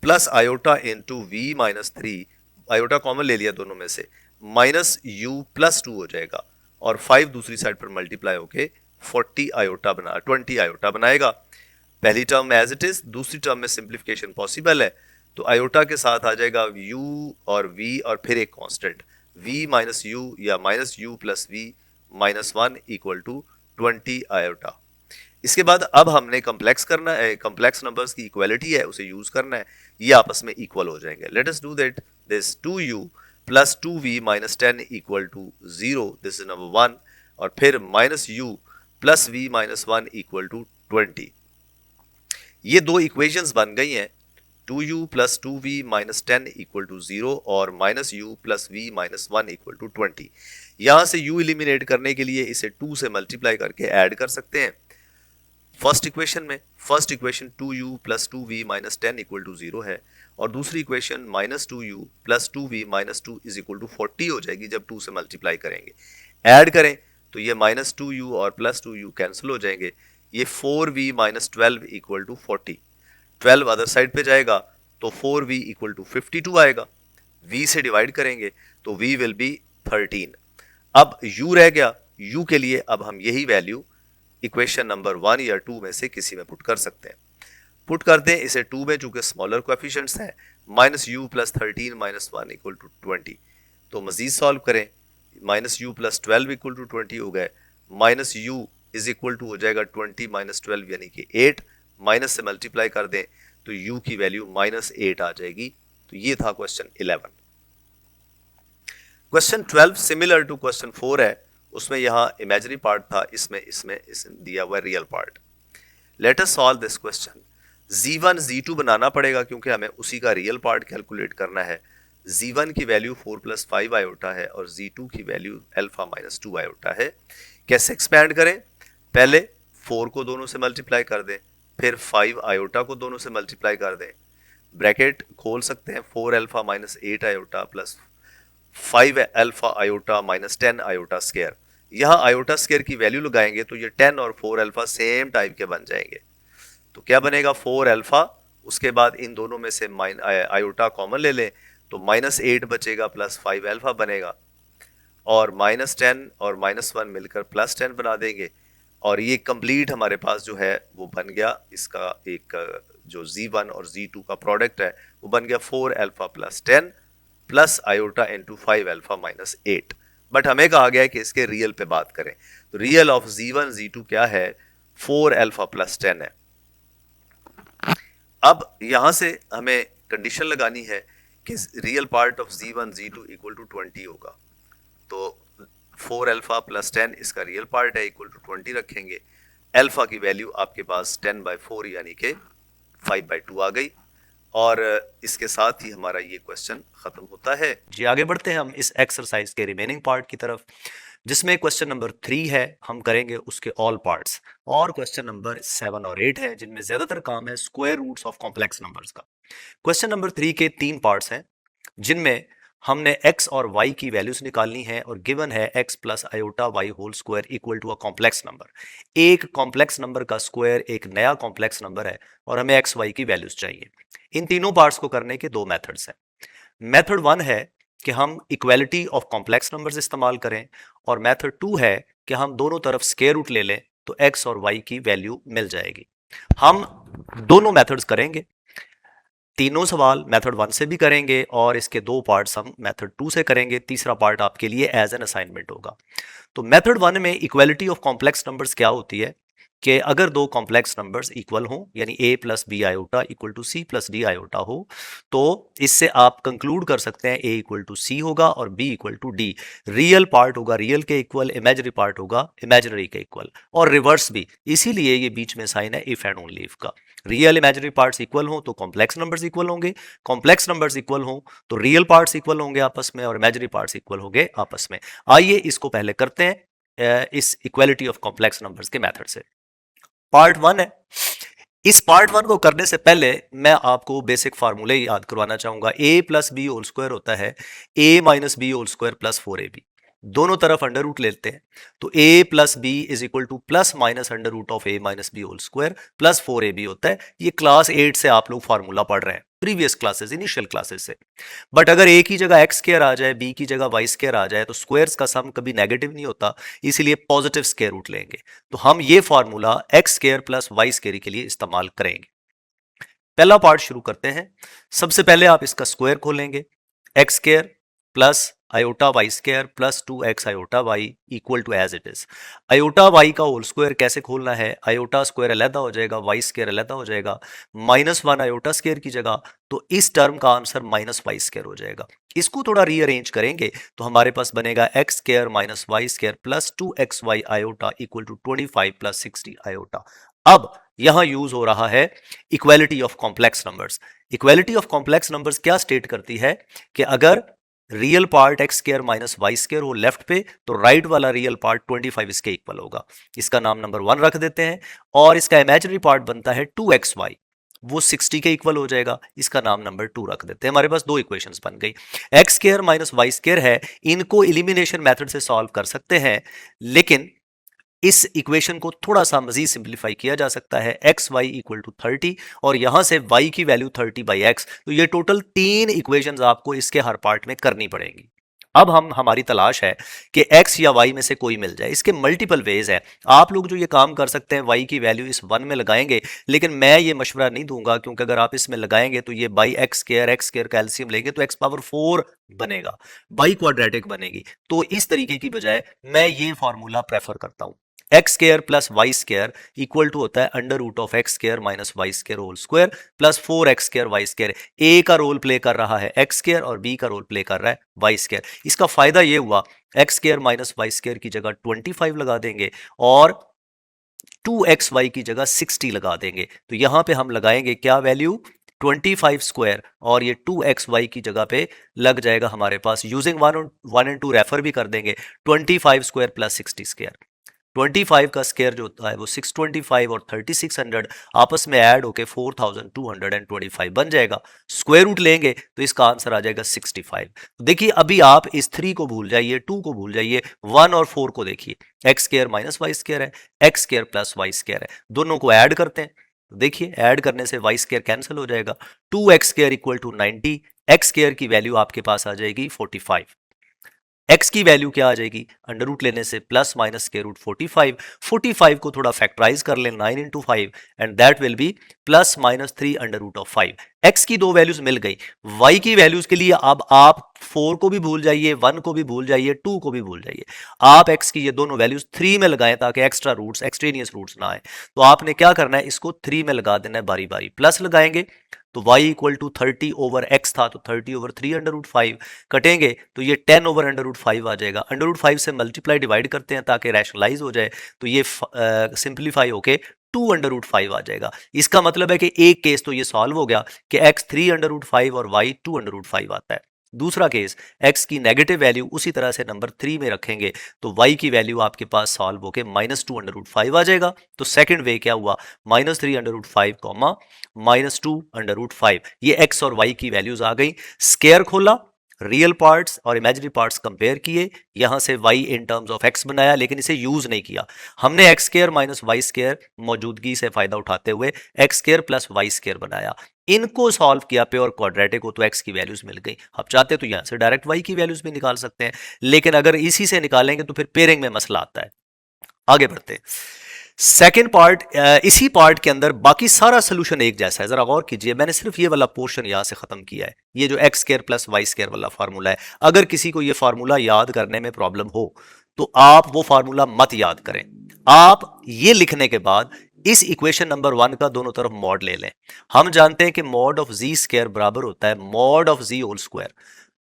A: plus iota into v minus 3, iota common ले लिया दोनों में से, माइनस u प्लस 2 हो जाएगा, और 5 दूसरी साइड पर मल्टीप्लाई होके 20 आयोटा बनाएगा। पहली टर्म में एज इट इज, दूसरी टर्म में सिंप्लीफिकेशन पॉसिबल है, तो आयोटा के साथ आ जाएगा u और v और फिर एक कांस्टेंट v माइनस u या minus u plus v minus 1 equal to 20 iota. इसके बाद अब हमने कॉम्प्लेक्स करना है, कॉम्प्लेक्स नंबर्स की इक्वालिटी है उसे यूज करना है, ये आपस में इक्वल हो जाएंगे। Let us do that. This 2u plus 2v minus 10 equal to 0, this is number 1, और फिर minus u plus v minus 1 equal to 20। ये दो इक्वेशंस बन गई हैं, 2u plus 2v minus 10 equal to 0 और minus u plus v minus 1 equal to 20। यहां से u एलिमिनेट करने के लिए इसे 2 से मल्टीप्लाई करके ऐड कर सकते हैं। First equation 2u plus 2v minus 10 equal to 0 है, और दूसरी equation minus 2u plus 2v minus 2 is equal to 40 हो जाएगी जब 2 से मल्टीप्लाई करेंगे। ऐड करें तो ये माइनस 2u और प्लस 2u कैंसिल हो जाएंगे, ये 4v minus 12 equal to 40, 12 other side पे जाएगा तो 4v इक्वल टू 52 आएगा। v से डिवाइड करेंगे तो v विल बी 13। अब u रह गया, u के लिए अब हम यही वैल्यू इक्वेशन नंबर 1 या 2 में से किसी में पुट कर सकते हैं। पुट कर दें इसे 2 में, चूंकि स्मॉलर कोएफिशिएंट्स हैं, minus u plus 13 minus 1 equal to 20। तो मजीद सॉल्व करें, minus u plus 12 equal to 20 हो गए, minus u is equal to हो जाएगा 20 माइनस 12 यानी कि 8, माइनस से मल्टीप्लाई कर दें तो u की वैल्यू माइनस 8 आ जाएगी। तो ये था question 11। Question 12 similar to question 4 है, उसमें यहाँ इमेजिनरी पार्ट था, इसमें दिया हुआ real part. Let us solve this question. z1 z2 बनाना पड़ेगा क्योंकि हमें उसी का रियल पार्ट कैलकुलेट करना है। z1 की वैल्यू 4 प्लस 5 आयोटा है और z2 की वैल्यू अल्फा माइनस 2 आयोटा है। कैसे एक्सपैंड करें? पहले 4 को दोनों से मल्टीप्लाई कर दें, फिर 5 आयोटा को दोनों से मल्टीप्लाई कर दें, ब्रैकेट खोल सकते हैं 4 alpha minus 8 iota plus 5 alpha iota minus 10 iota square. यहाँ आयोटा स्क्वायर की वैल्यू लगाएंगे तो ये 10 और 4 अल्फा सेम टाइप के बन जाएंगे। तो क्या बनेगा 4 अल्फा, उसके बाद इन दोनों में से आयोटा कॉमन ले लें तो माइनस 8 बचेगा प्लस 5 अल्फा बनेगा, और माइनस 10 और माइनस 1 मिलकर प्लस 10 बना देंगे, और ये कंप्लीट हमारे पास जो है वो बन गया, इसका एक जो Z1 और Z2 का प्रोडक्ट है वो बन गया 4 alpha plus 10 plus iota into 5 alpha minus 8। But हमें कहा गया है कि इसके रियल पे बात करें, तो रियल ऑफ Z1 Z2 क्या है, 4 अल्फा प्लस 10 है। अब यहां से हमें कंडीशन लगानी है कि real part of Z1 Z2 equal to 20 होगा, तो 4 अल्फा प्लस 10 इसका रियल पार्ट है, इक्वल टू 20 रखेंगे। अल्फा की वैल्यू आपके पास 10/4 यानी कि 5/2 आ गई, और इसके साथ ही हमारा ये क्वेश्चन खत्म होता है। जी आगे बढ़ते हैं हम इस एक्सरसाइज के रिमेनिंग पार्ट की तरफ, जिसमें क्वेश्चन नंबर 3 है, हम करेंगे उसके ऑल पार्ट्स, और क्वेश्चन नंबर 7 और 8 है जिनमें ज्यादातर काम है square roots of complex numbers का। क्वेश्चन नंबर 3 के 3 पार्ट्स हैं जिनमें हमने x और y की वैल्यूज निकालनी है, और गिवन है x plus iota y whole square equal to a complex number. एक कॉम्प्लेक्स नंबर का स्क्वायर एक नया कॉम्प्लेक्स नंबर है, और हमें x y की वैल्यूज चाहिए। इन तीनों पार्ट्स को करने के दो मेथड्स हैं। मेथड 1 है कि हम इक्वालिटी ऑफ कॉम्प्लेक्स नंबर्स इस्तेमाल करें, और मेथड 2 है कि हम दोनों तरफ स्क्वायर रूट ले लें तो x और y की वैल्यू मिल जाएगी। हम दोनों मेथड्स करेंगे, तीनों सवाल मेथड 1 से भी करेंगे, और इसके दो पार्ट्स हम मेथड 2 से करेंगे। तीसरा पार्ट आपके लिए एज एन असाइनमेंट होगा। तो मेथड 1 में इक्वालिटी ऑफ कॉम्प्लेक्स नंबर्स क्या होती है कि अगर दो कॉम्प्लेक्स नंबर्स इक्वल हो, यानी a plus b iota equal to c plus d iota हो, तो इससे आप कंक्लूड कर सकते हैं a इक्वल टू c होगा और b equal to d। Real part होगा रियल के इक्वल, इमेजिनरी पार्ट होगा इमेजिनरी के इक्वल, और रिवर्स भी। इसीलिए ये बीच में साइन है इफ एंड ओनली इफ का। रियल इमेजिनरी पार्ट्स इक्वल हो तो कॉम्प्लेक्स नंबर्स इक्वल होंगे, कॉम्प्लेक्स नंबर्स इक्वल हो तो रियल पार्ट्स इक्वल होंगे आपस में, और इमेजिनरी पार्ट्स इक्वल होंगे आपस में। आइए इसको पहले करते हैं इस इक्वालिटी ऑफ कॉम्प्लेक्स नंबर्स के मेथड से। पार्ट 1 है। इस पार्ट 1 को करने से पहले मैं आपको बेसिक फार्मूले याद करवाना चाहूंगा। a plus b whole square होता है a minus b whole square plus 4ab। दोनों तरफ अंडर रूट लेते हैं तो a plus b is equal to plus minus under root of a minus b whole square plus 4ab होता है। ये क्लास 8 से आप लोग फार्मूला पढ़ रहे हैं, प्रीवियस क्लासेस, इनिशियल क्लासेस से। बट अगर a की जगह x स्क्वायर आ जाए, b की जगह y स्क्वायर आ जाए, तो स्क्वायर्स का सम कभी नेगेटिव नहीं होता, इसीलिए पॉजिटिव स्क्वायर रूट लेंगे। तो हम ये formula x square plus y square के लिए इस्तेमाल करेंगे। पहला पार्ट शुरू करते हैं। सबसे पहले आप इसका स्क्वायर खोलेंगे, x square plus iota y square plus 2x iota y equal to as it is. Iota y का होल स्क्वायर कैसे खोलना है, आयोटा स्क्वायर अलहदा हो जाएगा, वाई स्क्वायर अलहदा हो जाएगा, -1 आयोटा स्क्वायर की जगह, तो इस टर्म का आंसर -y स्क्वायर हो जाएगा। इसको थोड़ा रीअरेंज करेंगे तो हमारे पास बनेगा x square minus y square plus 2xy iota equal to 25 plus 60 iota. अब यहां यूज हो रहा है equality of complex numbers. Equality of complex numbers क्या स्टेट करती है कि अगर real part x square minus y square हो लेफ्ट पे, तो राइट वाला रियल पार्ट 25 इसके इक्वल होगा। इसका नाम नंबर 1 रख देते हैं, और इसका इमेजिनरी पार्ट बनता है 2xy, वो 60 के इक्वल हो जाएगा। इसका नाम नंबर 2 रख देते हैं। हमारे पास दो इक्वेशंस बन गई। x square minus y square है, इनको एलिमिनेशन मेथड से सॉल्व कर सकते हैं, लेकिन इस इक्वेशन को थोड़ा सा मजीद सिंप्लीफाई किया जा सकता है। एक्स वाई इक्वल टू 30, और यहां से y की वैल्यू 30/x, तो ये टोटल 3 इक्वेशंस आपको इसके हर पार्ट में करनी पड़ेंगी। अब हमारी तलाश है कि x या y में से कोई मिल जाए। इसके मल्टीपल वेज है। आप लोग जो ये काम कर सकते हैं, y की वैल्यू इस 1 में लगाएंगे, लेकिन मैं ये मशवरा नहीं दूंगा, क्योंकि अगर आप इसमें लगाएंगे तो ये बाई x स्क्वायर का एलसीएम लेंगे तो x पावर 4 बनेगा, बाई क्वाड्रेटिक बनेगी। तो इस तरीके की बजाय मैं ये फॉर्मूला प्रेफर करता हूं। X square plus y square equal to होता है under root of x square minus y square whole square plus 4x square y square. A का रोल प्ले कर रहा है एक्स स्क्वायर और बी का रोल प्ले कर रहा है वाई स्क्वायर। इसका फायदा ये हुआ, x square minus y square की जगह 25 लगा देंगे, और 2xy की जगह 60 लगा देंगे। तो यहां पे हम लगाएंगे क्या वैल्यू, 25 स्क्वायर, और ये 2xy की जगह पे लग जाएगा हमारे पास, यूजिंग 1 एंड 2 रेफर भी कर देंगे, 25 स्क्वायर प्लस 60 स्क्वायर।
B: 25 का स्क्वायर जो होता है वो 625 और 3600 आपस में ऐड होके 4225 बन जाएगा। स्क्वायर रूट लेंगे तो इसका आंसर आ जाएगा 65। तो देखिए अभी आप इस 3 को भूल जाइए, 2 को भूल जाइए, 1 और 4 को देखिए, x square minus y square है, x square plus y square है, दोनों को ऐड करते हैं तो देखिए ऐड करने से वाई स्क्वायर कैंसिल हो जाएगा, 2x square equal to 90, x square की वैल्यू आपके पास आ जाएगी 45, x की वैल्यू क्या आ जाएगी, अंडर रूट लेने से प्लस माइनस स्क्वायर रूट 45, 45 को थोड़ा फैक्टराइज कर लें 9 into 5 and that will be plus minus 3 under root of 5। x की दो वैल्यूज मिल गई, y की वैल्यूज के लिए अब आप 4 को भी भूल जाइए, 1 को भी भूल जाइए, 2 को भी भूल जाइए, आप x की ये दोनों वैल्यूज 3 में लगाएं ताकि एक्स्ट्रा रूट्स एक्सट्रेनियस रूट्स ना आए। तो आपने क्या करना है, इसको 3 में लगा देना है बारी बारी, प्लस लगाएंगे तो y equal to 30 over x था तो 30 ओवर 3 अंडर रूट 5 कटेंगे तो ये 10 ओवर अंडर रूट 5 आ जाएगा। अंडर रूट 5 से मल्टीप्लाई डिवाइड करते हैं ताकि रैशनलाइज हो जाए तो ये सिंप्लीफाई होके 2 अंडर रूट 5 आ जाएगा। इसका मतलब है कि एक केस तो ये सॉल्व हो गया कि x 3 अंडर रूट 5 और y 2 अंडर रूट 5 आता है। दूसरा केस x की नेगेटिव वैल्यू उसी तरह से नंबर 3 में रखेंगे तो y की वैल्यू आपके पास सॉल्व होके -2 अंडर रूट 5 आ जाएगा। तो सेकंड वे क्या हुआ, -3 under root 5 comma -2 under root 5, ये x और y की वैल्यूज आ गई। स्क्वायर खोला, रियल पार्ट्स और इमेजिनरी पार्ट्स कंपेयर किए, यहां से y in terms of x बनाया लेकिन इसे यूज नहीं किया हमने, x square minus y square मौजूदगी से फायदा उठाते हुए x square plus y square बनाया, इनको सॉल्व किया प्योर क्वाड्रेटिक हो तो x की वैल्यूज मिल गई। आप चाहते तो यहां से डायरेक्ट y की वैल्यूज भी निकाल सकते हैं लेकिन अगर इसी से निकालेंगे तो फिर पेयरिंग में मसला आता है। आगे बढ़ते हैं, सेकेंड पार्ट, इसी पार्ट के अंदर बाकी सारा सोल्यूशन एक जैसा है, जरा गौर कीजिए, मैंने सिर्फ ये वाला पोर्शन यहां से खत्म किया है, ये जो x square plus y square वाला फार्मूला है। अगर किसी को ये फार्मूला याद करने में प्रॉब्लम हो तो आप वो फार्मूला मत याद करें, आप ये लिखने के बाद इस इक्वेशन नंबर 1 का दोनों तरफ मॉड ले लें। हम जानते हैं कि मॉड ऑफ जी स्क्वायर बराबर होता है mod of z whole square,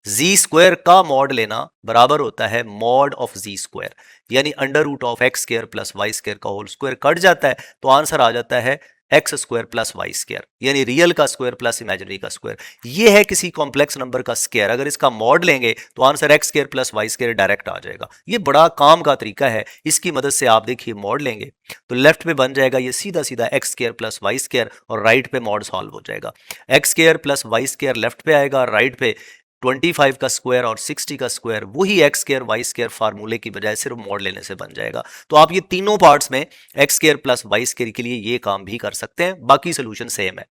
B: z square का मॉड लेना बराबर होता है मॉड ऑफ जी स्क्वायर, यानी under root of x square plus y square का होल स्क्वायर कट जाता है तो आंसर आ जाता है x square plus y square, यानी रियल का स्क्वायर प्लस इमेजिनरी का स्क्वायर। ये है किसी कॉम्प्लेक्स नंबर का स्क्वायर, अगर इसका मॉड लेंगे तो answer x square plus y square direct आ जाएगा। ये बड़ा काम का तरीका है, इसकी मदद से आप देखिए मॉड लेंगे तो लेफ्ट पे बन जाएगा ये सीधा सीधा x square plus y square और राइट पे मॉड सॉल्व हो जाएगा, x square plus y square left पे आएगा, राइट पे 25 का स्क्वायर और 60 का स्क्वायर वही एक्स स्क्वायर वाई स्क्वायर फार्मूले की बजाय सिर्फ मॉड लेने से बन जाएगा। तो आप ये तीनों पार्ट्स में x square plus y square के लिए ये काम भी कर सकते हैं, बाकी सोल्यूशन सेम है।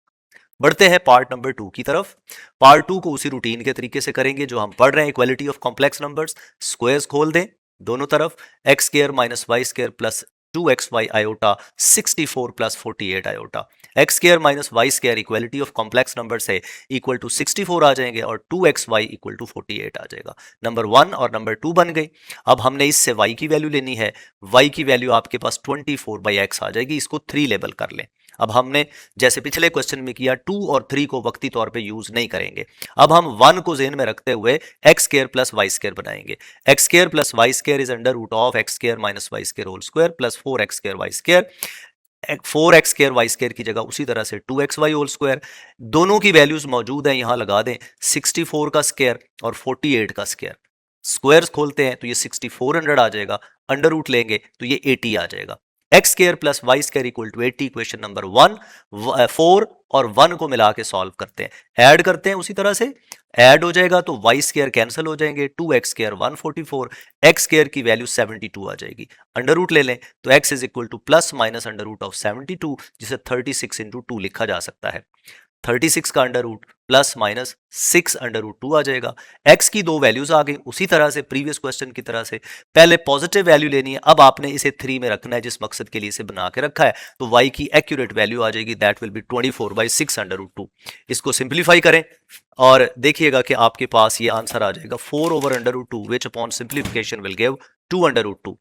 B: बढ़ते हैं पार्ट नंबर 2 की तरफ। पार्ट 2 को उसी रूटीन के तरीके से करेंगे जो हम पढ़ रहे हैं, equality of complex numbers. Squares खोल दें दोनों तरफ, x square minus y square plus 2xy iota 64 plus 48 iota, x square minus y square equality of complex number से इक्वल टू 64 आ जाएंगे और 2xy इक्वल टू 48 आ जाएगा। नंबर 1 और नंबर 2 बन गई। अब हमने इससे y की वैल्यू लेनी है, y की वैल्यू आपके पास 24/x आ जाएगी, इसको 3 लेबल कर लें। अब हमने जैसे पिछले क्वेश्चन में किया 2 और 3 को वक्ती तौर पे यूज नहीं करेंगे, अब हम 1 को जेन में रखते हुए x square plus y square बनाएंगे। X square plus y square is under root of x square minus y square whole square plus 4x square y square, 4x square y square की जगह उसी तरह से 2xy होल स्क्वायर, दोनों की values मौजूद हैं यहां लगा दें, 64 का स्क्वायर और 48 का स्क्वायर, स्क्वायर्स खोलते हैं तो ये 6400 आ जाएगा, अंडर रूट लेंगे तो ये 80 आ जाएगा। X square plus y square equal to 80, equation number 1, 4 और 1 को मिला के सॉल्व करते हैं, ऐड करते हैं उसी तरह से, ऐड हो जाएगा तो वाई स्क्वायर कैंसिल हो जाएंगे, 2x स्क्वायर 144, एक्स स्क्वायर की वैल्यू 72 आ जाएगी, अंडर रूट ले लें तो x is equal to plus minus under root of 72, जिसे 36 इंटू 2 लिखा जा सकता है। 36 का under root plus minus 6 under root 2 आ जाएगा। x की दो वैल्यूज आ गई उसी तरह से प्रीवियस क्वेश्चन की तरह से, पहले पॉजिटिव वैल्यू लेनी है, अब आपने इसे 3 में रखना है जिस मकसद के लिए इसे बना के रखा है, तो y की एक्यूरेट वैल्यू आ जाएगी, that will be 24/6 under root 2। इसको सिंप्लीफाई करें और देखिएगा कि आपके पास ये आंसर आ जाएगा 4 over under root 2 which upon simplification will give 2 under root 2।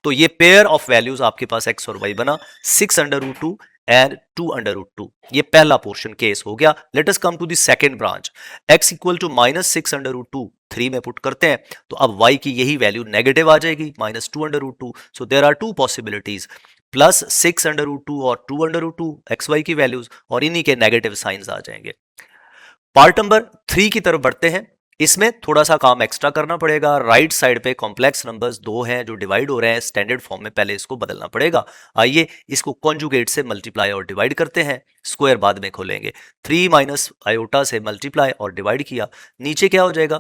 B: तो ये पेयर ऑफ वैल्यूज आपके पास x और y बना, 6 under root 2 and 2 under root 2। ये पहला पोर्शन केस हो गया। Let us come to the second branch, x equal to -6 under root 2 3 में पुट करते हैं तो अब y की यही वैल्यू नेगेटिव आ जाएगी, -2 under root 2। So there are 2 possibilities, plus 6 under root 2 और 2 अंडर रूट 2 एक्स वाई की वैल्यूज, और इन्हीं के नेगेटिव साइंस आ जाएंगे। पार्ट नंबर 3 की तरफ बढ़ते हैं। इसमें थोड़ा सा काम एक्स्ट्रा करना पड़ेगा। राइट साइड पे कॉम्प्लेक्स नंबर्स दो हैं जो डिवाइड हो रहे हैं स्टैंडर्ड फॉर्म में, पहले इसको बदलना पड़ेगा। आइए इसको कॉन्जुगेट से मल्टीप्लाई और डिवाइड करते हैं, स्क्वायर बाद में खोलेंगे। 3 माइनस आयोटा से मल्टीप्लाई और डिवाइड किया, नीचे क्या हो जाएगा,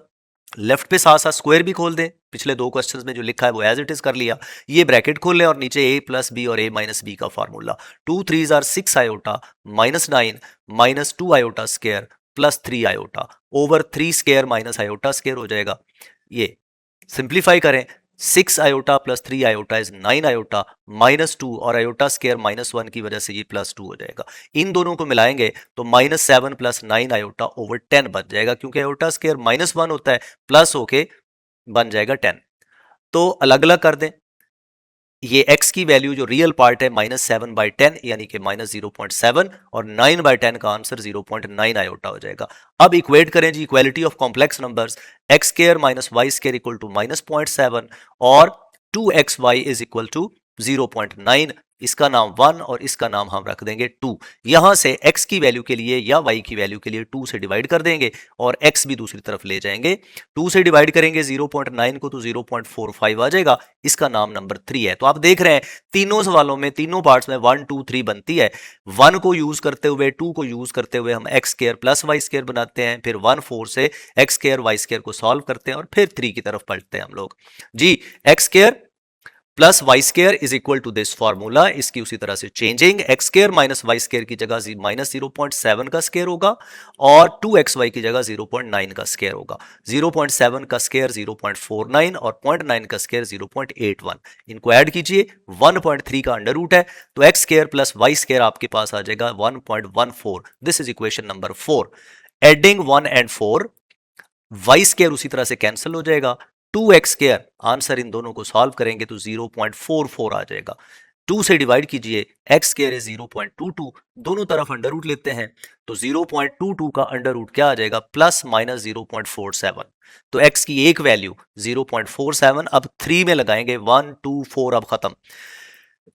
B: लेफ्ट पे साथ साथ स्क्वायर भी खोल दें, पिछले दो क्वेश्चंस में जो लिखा है वो एज इट इज कर लिया। ये ब्रैकेट खोल लें और नीचे a प्लस बी और a माइनस बी का formula, 2 3 are 6 iota minus 9 minus 2 iota square plus 3 iota over 3 square minus iota square हो जाएगा। ये सिंप्लीफाई करें, 6 iota plus 3 iota is 9 iota minus 2 और आयोटा स्क्वायर माइनस 1 की वजह से ये प्लस 2 हो जाएगा। इन दोनों को मिलाएंगे तो माइनस 7 प्लस 9 आयोटा ओवर 10 बन जाएगा, क्योंकि आयोटा स्क्वायर माइनस 1 होता है, प्लस होके बन जाएगा 10। तो अलग अलग कर दें, ये x की वैल्यू जो रियल पार्ट है माइनस 7/10 यानी कि माइनस 0.7 और 9/10 का आंसर 0.9 आयोटा हो जाएगा। अब इक्वेट करें जी equality of complex numbers, x square minus y square equal to minus 0.7 और 2xy इज इक्वल टू 0.9। इसका नाम 1 और इसका नाम हम रख देंगे 2। यहां से x की वैल्यू के लिए या y की वैल्यू के लिए 2 से डिवाइड कर देंगे और x भी दूसरी तरफ ले जाएंगे। 2 से डिवाइड करेंगे 0.9 को तो 0.45 आ जाएगा, इसका नाम नंबर 3 है। तो आप देख रहे हैं तीनों सवालों में, तीनों पार्ट्स में 1 2 3 बनती है। 1 को यूज करते हुए, 2 को यूज करते हुए हम x square plus y square बनाते हैं, फिर 1 4 से एक्स स्क्वायर वाई स्क्वायर को सॉल्व करते हैं और फिर 3 की तरफ पढ़ते हैं हम लोग जी। X square plus y square is equal to this formula, इसकी उसी तरह से changing, x square minus y square की जगह माइनस 0.7 का स्क्वायर होगा और 2xy की जगह 0.9 का स्क्वायर होगा। 0.7 का स्क्वायर 0.49 और 0.9 का स्क्वायर 0.81। इनको ऐड कीजिए, 1.3 का अंडर रूट है, तो x square plus y square आपके पास आ जाएगा 1.14। This is equation number 4। Adding 1 and 4, y square उसी तरह से कैंसिल हो जाएगा, 2x स्क्वायर, आंसर इन दोनों को सॉल्व करेंगे तो 0.44 आ जाएगा। 2 से डिवाइड कीजिए, x स्क्वायर है 0.22, दोनों तरफ अंडर रूट लेते हैं तो 0.22 का अंडर रूट क्या आ जाएगा, प्लस माइनस 0.47। तो x की एक वैल्यू 0.47, अब 3 में लगाएंगे, 1 2 4 अब खत्म,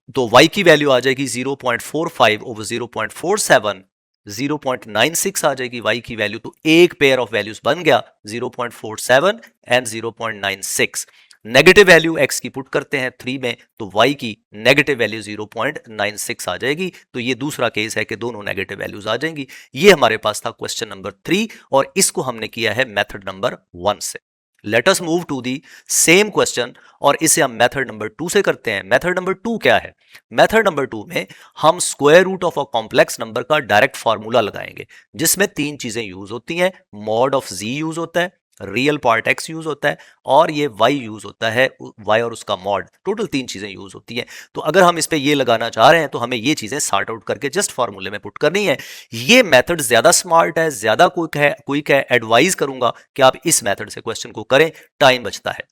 B: तो y की वैल्यू आ जाएगी 0.45 ओवर 0.47, 0.96 आ जाएगी y की वैल्यू। तो एक पेयर ऑफ वैल्यूज बन गया 0.47 एंड 0.96। नेगेटिव वैल्यू x की पुट करते हैं 3 में तो y की नेगेटिव वैल्यू 0.96 आ जाएगी। तो ये दूसरा केस है कि दोनों नेगेटिव वैल्यूज आ जाएंगी। ये हमारे पास था क्वेश्चन नंबर 3 और इसको हमने किया है मेथड नंबर 1 से। Let us move to the same question और इसे हम मेथड नंबर 2 से करते हैं। मेथड नंबर 2 क्या है? मेथड नंबर 2 में हम square root of a complex number का डायरेक्ट फार्मूला लगाएंगे, जिसमें 3 चीजें यूज होती हैं। मॉड ऑफ z यूज होता है, रियल पार्ट x यूज होता है और ये y यूज होता है, y और उसका मॉड, टोटल 3 चीजें यूज होती हैं। तो अगर हम इस पे ये लगाना चाह रहे हैं तो हमें ये चीजें सॉर्ट आउट करके जस्ट फार्मूले में पुट करनी है। ये मेथड ज्यादा स्मार्ट है, ज्यादा क्विक है। एडवाइज करूंगा कि आप इस मेथड से क्वेश्चन को करें, टाइम बचता है।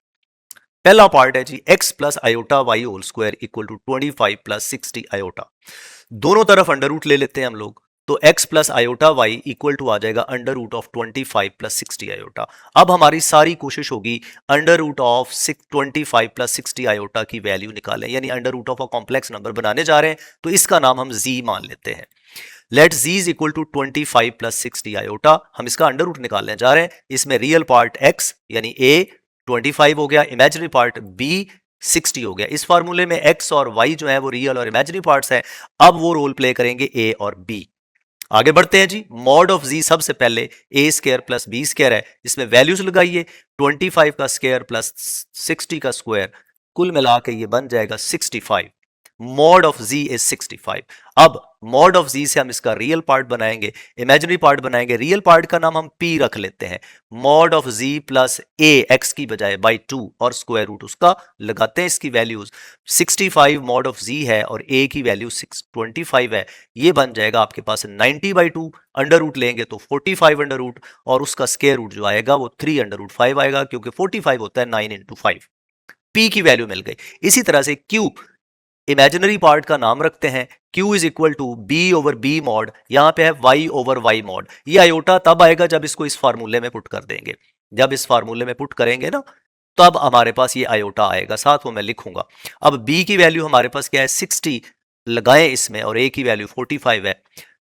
B: पहला पार्ट है जी, x plus iota y whole square equal to 25 plus 60 iota. दोनों तरफ अंडर रूट ले लेते हैं हम लोग, तो x plus iota y equal to आ जाएगा under root of 25 plus 60 iota. अब हमारी सारी कोशिश होगी under root of 25 plus 60 iota की वैल्यू निकालें, यानी under root of a complex number बनाने जा रहे हैं तो इसका नाम हम z मान लेते हैं। Let z is equal to 25 plus 60 iota, हम इसका अंडर रूट निकालने जा रहे हैं। इसमें रियल पार्ट x यानी a 25 हो गया, इमेजिनरी पार्ट b 60 हो गया। इस फार्मूले में x और y जो है वो रियल और इमेजिनरी पार्ट्स हैं। अब वो रोल प्ले करेंगे a और b। आगे बढ़ते हैं जी। मॉड ऑफ z सबसे पहले a square plus b square है, इसमें वैल्यूज लगाइए, 25 का स्क्वायर प्लस 60 का स्क्वायर, कुल मिला के ये बन जाएगा 65। Mod of z is 65। अब मॉड ऑफ z से हम इसका रियल पार्ट बनाएंगे, इमेजिनरी पार्ट बनाएंगे। रियल पार्ट का नाम हम p रख लेते हैं। Mod of z plus a x की बजाय बाई 2 और स्क्वायर रूट उसका लगाते हैं इसकी वैल्यूज। 65 मॉड ऑफ z है और a की वैल्यू 25 है, ये बन जाएगा आपके पास 90/2। अंडर रूट लेंगे तो 45 अंडर रूट और उसका स्क्वायर रूट जो आएगा वो 3 अंडर रूट 5 आएगा, क्योंकि 45 होता है 9 इंटू 5। p की वैल्यू मिल गई। इसी तरह से q इमेजिनरी पार्ट का नाम रखते हैं, q is equal to b over b mod, यहां पे है y ओवर y मॉड। ये आयोटा तब आएगा जब इसको इस फार्मूले में पुट कर देंगे। जब इस फार्मूले में पुट करेंगे ना तब हमारे पास ये आयोटा आएगा, साथ वो मैं लिखूंगा। अब b की वैल्यू हमारे पास क्या है 60 लगाएं इसमें और a की वैल्यू 45 है।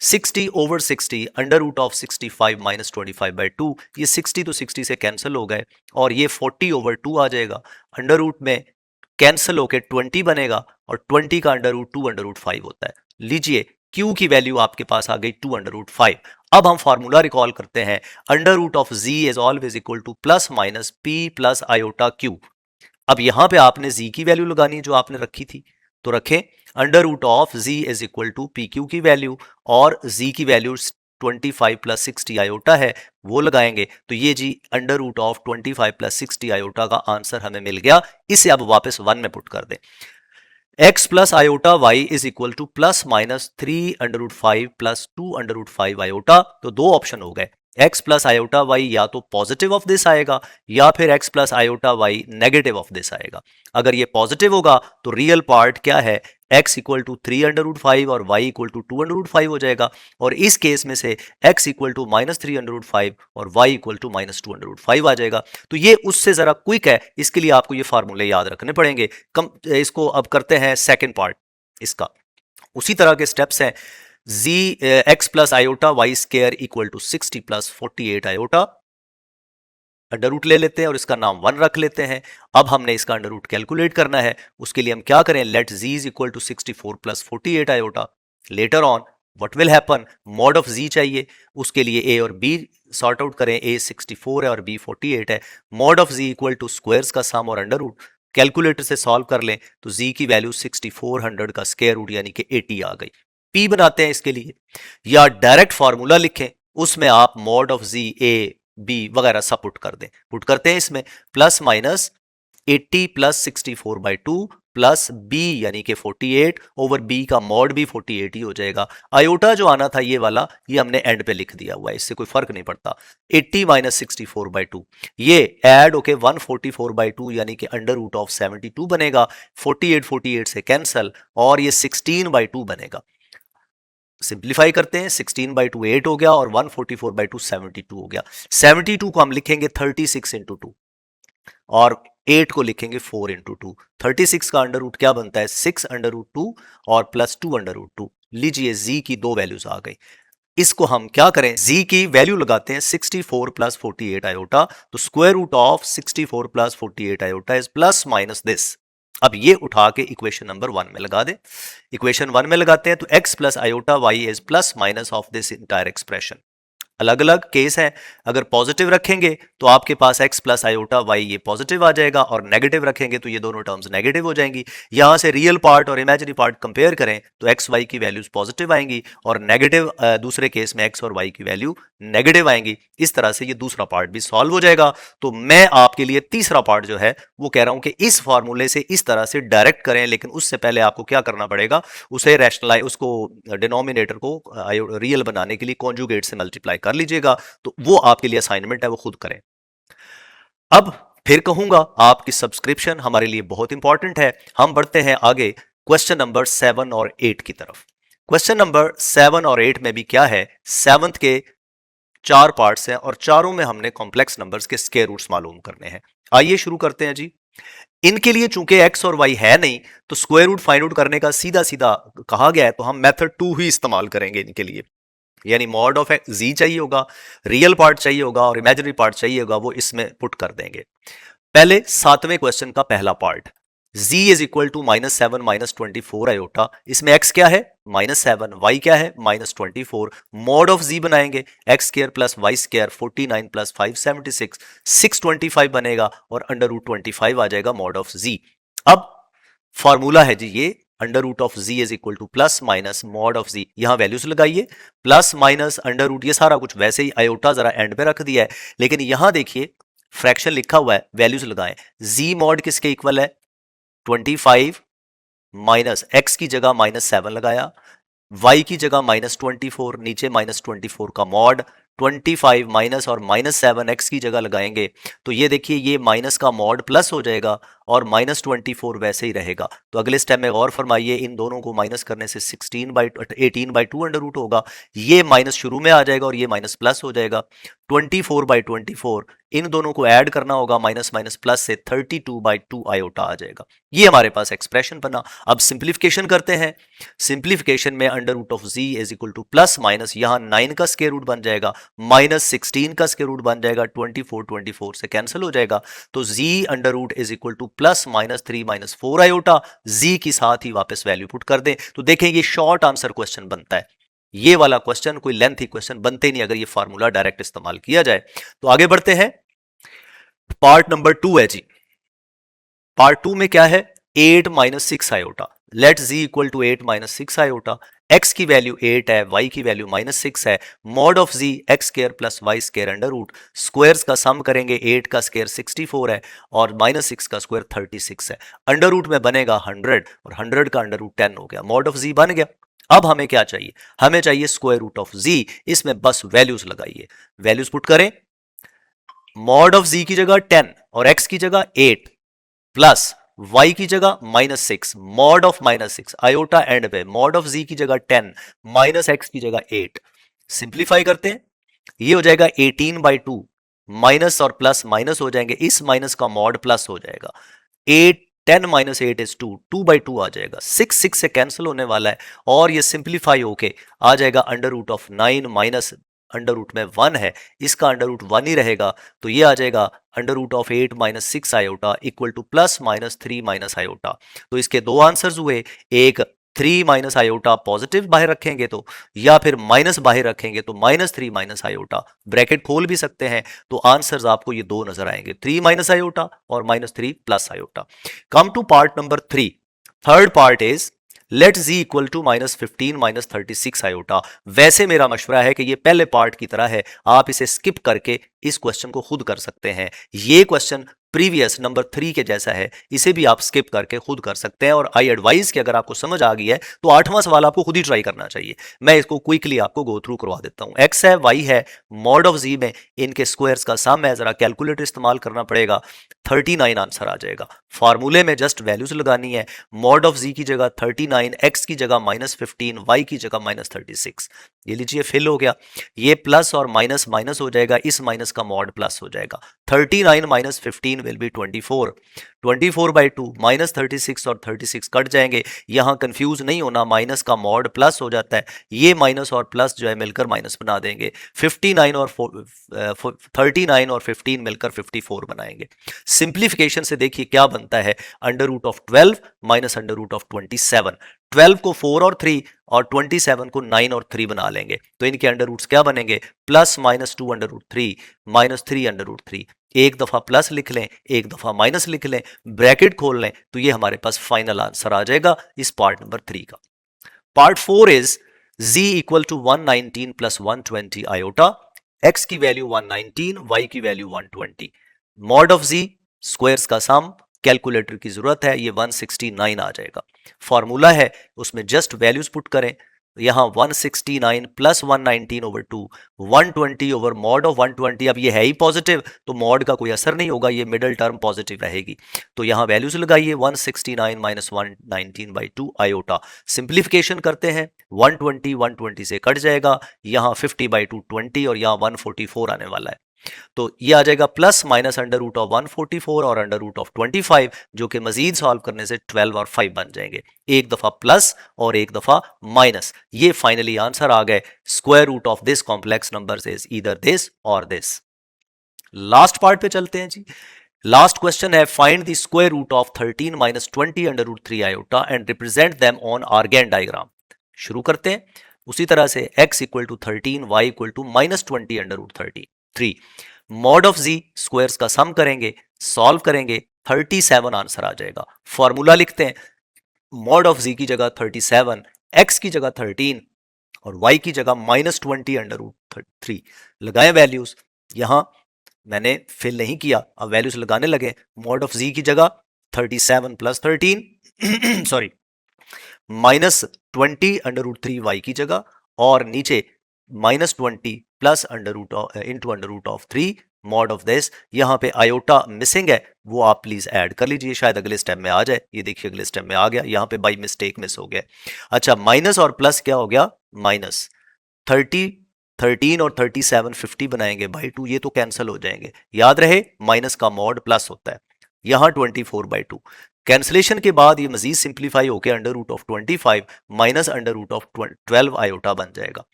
B: 60 over 60 under root of 65 minus 25/2, ये 60 तो 60 से कैंसिल हो गए और ये 40 over 2 आ जाएगा, अंडर रूट में कैंसिल होके 20 बनेगा और 20 का अंडर रूट 2 अंडर रूट 5 होता है। लीजिए Q की वैल्यू आपके पास आ गई 2 अंडर रूट 5। अब हम फॉर्मूला रिकॉल करते हैं, under root of z is always equal to plus minus p plus iota q। अब यहां पे आपने z की वैल्यू लगानी है जो आपने रखी थी, तो रखें under root of z is equal to p q की वैल्यू और z की वैल्यू 25 प्लस 60 आयोटा है वो लगाएंगे, तो ये जी under root of 25 plus 60 iota का आंसर हमें मिल गया। इसे अब वापस 1 में पुट कर दें, x plus iota y is equal to plus minus 3 under root 5 plus 2 under root 5 iota. तो दो ऑप्शन हो गए, x प्लस आयोटा y या तो पॉजिटिव ऑफ दिस आएगा या फिर x plus iota y negative of this आएगा। अगर ये पॉजिटिव होगा तो रियल पार्ट क्या है, x equal to 3 under root 5 और y equal to 2 under root 5 हो जाएगा, और इस केस में से x equal to minus 3 under root 5 और y equal to minus 2 under root 5 आ जाएगा। तो ये उससे जरा क्विक है, इसके लिए आपको ये फार्मूले याद रखने पड़ेंगे। इसको अब करते हैं सेकेंड पार्ट इसका, उसी तरह के स्टेप्स हैं, z x plus iota y square equal to 60 plus 48 iota, under root ले लेते हैं और इसका नाम 1 रख लेते हैं। अब हमने इसका अंडर रूट कैलकुलेट करना है, उसके लिए हम क्या करें, let z is equal to 64 plus 48 iota. Later on what will happen, mod of z चाहिए, उसके लिए a और b सॉर्ट आउट करें, a 64 है और b 48 है। Mod of z equal to squares का सम और अंडर रूट, कैलकुलेटर से सॉल्व कर लें तो z की वैल्यू 6400 का स्क्वायर रूट यानी कि 80 आ गई। p बनाते हैं इसके लिए, या डायरेक्ट फॉर्मूला लिखें, उसमें आप mod of z a b वगैरह सब पुट कर दें। पुट करते हैं इसमें plus minus 80 plus 64/2 plus b यानी कि 48 ओवर b का मॉड भी 48 ही हो जाएगा। आयोटा जो आना था ये वाला, ये हमने एंड पे लिख दिया हुआ है, इससे कोई फर्क नहीं पड़ता। 80 माइनस 64/2 ये ऐड होके 144/2 यानी कि अंडर रूट ऑफ 72 बनेगा। 48 से कैंसल और ये 16/2 बनेगा। सिंप्लीफाई करते हैं, 16/2 8 हो गया और 144/2 72 हो गया। 72 को हम लिखेंगे 36 इंटू 2 और 8 को लिखेंगे 4 इंटू 2। 36 का अंडर रूट क्या बनता है, 6 अंडर रूट 2 और प्लस 2 अंडर रूट 2। लीजिए z की दो वैल्यूज आ गई, इसको हम क्या करें, z की वैल्यू लगाते हैं 64 प्लस 48 आयोटा, तो square root of 64 plus 48 iota is plus minus this. अब ये उठा के इक्वेशन नंबर 1 में लगा दे। इक्वेशन 1 में लगाते हैं तो x plus iota y is plus minus of this entire expression. अलग अलग केस है, अगर पॉजिटिव रखेंगे तो आपके पास x प्लस आयोटा y ये पॉजिटिव आ जाएगा और नेगेटिव रखेंगे तो ये दोनों टर्म्स नेगेटिव हो जाएंगी। यहां से रियल पार्ट और इमेजिनरी पार्ट कंपेयर करें तो x y की वैल्यूज पॉजिटिव आएंगी और नेगेटिव दूसरे केस में x और y की वैल्यू नेगेटिव आएंगी। इस तरह से ये दूसरा पार्ट भी सॉल्व हो जाएगा। तो मैं आपके लिए तीसरा पार्ट जो है वो कह रहा हूं कि इस फॉर्मूले से इस तरह से डायरेक्ट करें, लेकिन उससे पहले आपको क्या करना पड़ेगा, उसे रैशनलाइज, उसको डिनोमिनेटर को रियल बनाने के लिए कॉन्जुगेट से मल्टीप्लाई कर लीजिएगा। तो वो आपके लिए असाइनमेंट है, वो खुद करें। अब फिर कहूंगा आपकी सब्सक्रिप्शन हमारे लिए बहुत इंपॉर्टेंट है। हम बढ़ते हैं आगे क्वेश्चन नंबर 7 और 8 की तरफ। क्वेश्चन नंबर 7 और 8 में भी क्या है, 7th के 4 पार्ट्स हैं और चारों में हमने कॉम्प्लेक्स नंबर्स के स्क्वायर रूट्स मालूम करने हैं। आइए शुरू करते हैं जी। इनके लिए चूंकि x और y है नहीं तो स्क्वायर रूट फाइंड आउट करने का सीधा सीधा कहा गया है, तो हम मेथड 2 ही इस्तेमाल करेंगे इनके लिए। यानी मॉड ऑफ z चाहिए होगा, रियल पार्ट चाहिए होगा और इमेजिनरी पार्ट चाहिए होगा, वो इसमें पुट कर देंगे। पहले 7वें क्वेश्चन का पहला part, z is equal to -7 -24 iota. इसमें x क्या है -7, y क्या है -24। मॉड ऑफ z बनाएंगे, x square plus y square 49 plus 5 76, 625 बनेगा और अंडर रूट 25 आ जाएगा मॉड ऑफ z। अब फॉर्मूला है जी ये, under root of z is equal to plus minus mod of z। यहां वैल्यूज लगाइए, प्लस माइनस अंडर रूट, ये सारा कुछ वैसे ही, आयोटा जरा एंड पे रख दिया है, लेकिन यहां देखिए फ्रैक्शन लिखा हुआ है, वैल्यूज लगाएं। z मॉड किसके इक्वल है 25 माइनस x की जगह -7 लगाया, y की जगह -24, नीचे -24 का मॉड, 25 माइनस और -7 x की जगह लगाएंगे तो ये देखिए ये माइनस का मॉड प्लस हो जाएगा और -24 वैसे ही रहेगा। तो अगले स्टेप में गौर फरमाइए, इन दोनों को माइनस करने से 18/2 अंडर रूट होगा, ये माइनस शुरू में आ जाएगा और ये माइनस प्लस हो जाएगा। 24/24 इन दोनों को ऐड करना होगा, माइनस माइनस प्लस से 32/2 आयोटा आ जाएगा। ये हमारे पास एक्सप्रेशन बना। अब सिंप्लीफिकेशन करते हैं। सिंप्लीफिकेशन में under root of z is equal to plus minus, यहां 9 का स्क्वायर रूट बन जाएगा, -16 का स्क्वायर रूट बन जाएगा, 24 से कैंसिल हो जाएगा। तो z under root is equal to plus -3 - 4 iota, z की साथ ही वापस वैल्यू पुट कर दें। तो देखें ये शॉर्ट आंसर क्वेश्चन बनता है। ये वाला क्वेश्चन कोई लेंथी क्वेश्चन बनते नहीं अगर ये फार्मूला डायरेक्ट इस्तेमाल किया जाए। तो आगे बढ़ते हैं, पार्ट नंबर 2 है जी। पार्ट 2 में क्या है, 8 - 6 iota. Let z equal to 8 - 6 iota. x की वैल्यू 8 है, y की वैल्यू -6 है। Mod of z x square plus y square under root, squares का सम करेंगे, 8 का स्क्वायर 64 है और -6 का स्क्वायर 36 है। अंडर रूट में बनेगा 100 और 100 का अंडर रूट 10 हो गया, मॉड ऑफ z बन गया। अब हमें क्या चाहिए, हमें चाहिए स्क्वायर रूट ऑफ z। इसमें बस वैल्यूज लगाइए, वैल्यूज पुट करें। मॉड ऑफ z की जगह 10 और x की जगह 8 प्लस y की जगह -6, मॉड ऑफ -6 आयोटा एंड पे, मॉड ऑफ z की जगह 10 माइनस x की जगह 8। सिंप्लीफाई करते हैं, ये हो जाएगा 18/2, माइनस और प्लस माइनस हो जाएंगे, इस माइनस का मॉड प्लस हो जाएगा। 8 10 - 8 इज 2, 2/2 आ जाएगा, 6 से कैंसिल होने वाला है और ये सिंप्लीफाई होके आ जाएगा under root of 9 minus under root में 1 है, इसका अंडर रूट 1 ही रहेगा। तो ये आ जाएगा under root of 8 - 6 iota equal to plus -3 - iota. तो इसके दो आंसर्स हुए, एक 3 - आयोटा पॉजिटिव बाहर रखेंगे तो, या फिर माइनस बाहर रखेंगे तो -3 - आयोटा, ब्रैकेट खोल भी सकते हैं। तो आंसर्स आपको ये दो नजर आएंगे, 3 - आयोटा और -3 plus iota. Come to part number 3। Third part is let z equal to -15 - 36 iota. वैसे मेरा मशवरा है कि ये पहले पार्ट की तरह है, आप इसे स्किप करके इस क्वेश्चन को खुद कर सकते हैं। ये क्वेश्चन प्रीवियस नंबर 3 के जैसा है, इसे भी आप स्किप करके खुद कर सकते हैं। और आई एडवाइस कि अगर आपको समझ आ गई है तो 8वां सवाल आपको खुद ही ट्राई करना चाहिए। मैं इसको क्विकली आपको गो थ्रू करवा देता हूं। x है, y है, मॉड ऑफ z में इनके स्क्वायर्स का सम है, जरा कैलकुलेटर इस्तेमाल करना पड़ेगा, 39 आंसर आ जाएगा। फार्मूले में जस्ट वैल्यूज लगानी है, मॉड ऑफ z की जगह 39, x की जगह -15, y की जगह -36। ये लीजिए फिल हो गया, ये प्लस और माइनस माइनस हो जाएगा, इस माइनस का मॉड प्लस हो जाएगा। 39 - 15 विल बी 24, 24/2 -36 और 36 कट जाएंगे। यहां कंफ्यूज नहीं होना, माइनस का मॉड प्लस हो जाता है, ये माइनस और प्लस जो है मिलकर माइनस बना देंगे। 39 और 39 और 15 मिलकर 54 बनाएंगे। सिंप्लीफिकेशन से देखिए क्या बनता है, under root of 12 minus under root of 27। 12 को 4 और 3 और 27 को 9 और 3 बना लेंगे, तो इनके अंडर रूट्स क्या बनेंगे, plus -2 under root 3 -3 under root 3। एक दफा प्लस लिख लें, एक दफा माइनस लिख लें, ब्रैकेट खोल लें, तो ये हमारे पास फाइनल आंसर आ जाएगा इस पार्ट नंबर 3 का। Part 4 is z equal to 119 + 120 iota. x की वैल्यू 119, y की value 120। Mod of z squares का सम, कैलकुलेटर की जरूरत है, ये 169 आ जाएगा। फॉर्मूला है उसमें जस्ट वैल्यूज पुट करें, यहां 169 + 119/2, 120 ओवर मॉड ऑफ 120। अब ये है ही पॉजिटिव तो मॉड का कोई असर नहीं होगा, ये मिडिल टर्म पॉजिटिव रहेगी। तो यहां वैल्यूज लगाइए, 169 - 119/2 आयोटा। सिंप्लीफिकेशन करते हैं, 120 120 से कट जाएगा, यहां 50/2 20 और यहां 144 आने वाला है। तो ये आ जाएगा plus minus under root of 144 और अंडर रूट ऑफ 25, जो कि मजीद सॉल्व करने से 12 और 5 बन जाएंगे, एक दफा प्लस और एक दफा माइनस। ये फाइनली आंसर आ गए, square root of this complex numbers is either this और दिस। लास्ट पार्ट पे चलते हैं जी। लास्ट क्वेश्चन है, find the square root of 13 - 20 under root 3 iota and represent them on Argand diagram. शुरू करते हैं उसी तरह से, x equal to 13, y equal to -20 under root 3। Mod of z squares का सम करेंगे, सॉल्व करेंगे, 37 आंसर आ जाएगा। फॉर्मूला लिखते हैं, मॉड ऑफ z की जगह 37, x की जगह 13 और y की जगह -20 अंडर रूट 3। लगाएं वैल्यूज, यहां मैंने फिल नहीं किया, अब वैल्यूज लगाने लगे। मॉड ऑफ z की जगह 37 + 13 सॉरी -20 अंडर रूट 3 y की जगह, और नीचे -20 plus under root into under root of 3 mod of this, यहाँ पे आयोटा मिसिंग है, वो आप प्लीज ऐड कर लीजिए, शायद अगले स्टेप में आ जाए। ये देखिए अगले स्टेप में आ गया, यहाँ पे बाई मिस्टेक मिस हो गया। अच्छा, माइनस और प्लस क्या हो गया, माइनस 30 13 और 37 50 बनाएंगे बाई 2, ये तो कैंसिल हो जाएंगे। याद रहे माइनस का मॉड प्लस होता है। यहाँ 24/2 कैंसिलेशन के बाद ये मजीद सिंप्लीफाई होकर under root of 25 minus under root of 12 iota बन जाएगा।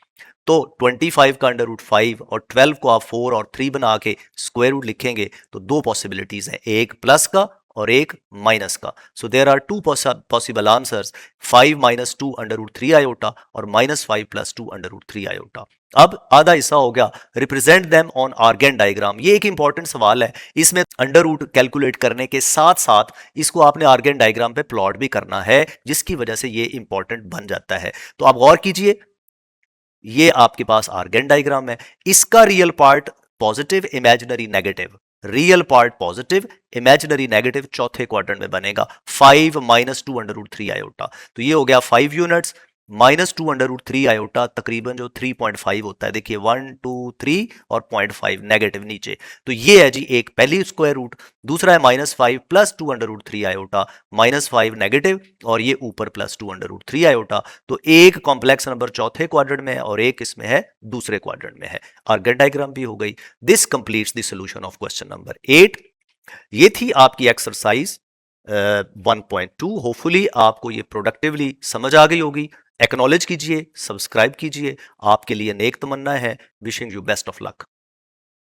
B: तो 25 का अंडर रूट 5 और 12 को आप 4 और 3 बना के स्क्वायर रूट लिखेंगे तो दो पॉसिबिलिटीज हैं, एक प्लस का और एक माइनस का। So there are two possible answers, 5 minus 2 under root 3 iota और minus 5 plus 2 under root 3 iota. अब आधा हिस्सा हो गया, represent them on Argand diagram. ये एक इंपॉर्टेंट सवाल है, इसमें अंडर रूट कैलकुलेट करने के साथ साथ इसको आपने आर्गेन डायग्राम पे प्लॉट भी करना है, जिसकी वजह से ये इंपॉर्टेंट बन जाता है। तो आप गौर कीजिए, ये आपके पास आर्गेन डायग्राम है, इसका real part positive, imaginary negative, real part positive, imaginary negative चौथे क्वाड्रेंट में बनेगा। 5 माइनस 2 अंडर रूट 3 आयोटा, तो ये हो गया 5 units minus 2 under root 3 iota, तकरीबन जो 3.5 होता है। देखिए 1 2 3 और 0.5 नेगेटिव नीचे, तो ये है जी एक पहली स्क्वायर रूट। दूसरा है minus 5 plus 2 under root 3 iota, minus 5 negative और ये ऊपर प्लस 2 अंडर रूट 3 आयोटा। तो एक कॉम्प्लेक्स नंबर चौथे क्वाड्रेंट में है और एक इसमें है दूसरे क्वाड्रेंट में है। आर्गेन डायग्राम भी हो गई। This completes the solution of question number 8। ये थी आपकी एक्सरसाइज 1.2। होपफुली आपको ये प्रोडक्टिवली समझ आ गई होगी। एक्नॉलेज कीजिए, सब्सक्राइब कीजिए, आपके लिए नेक तमन्ना है। Wishing you best of luck.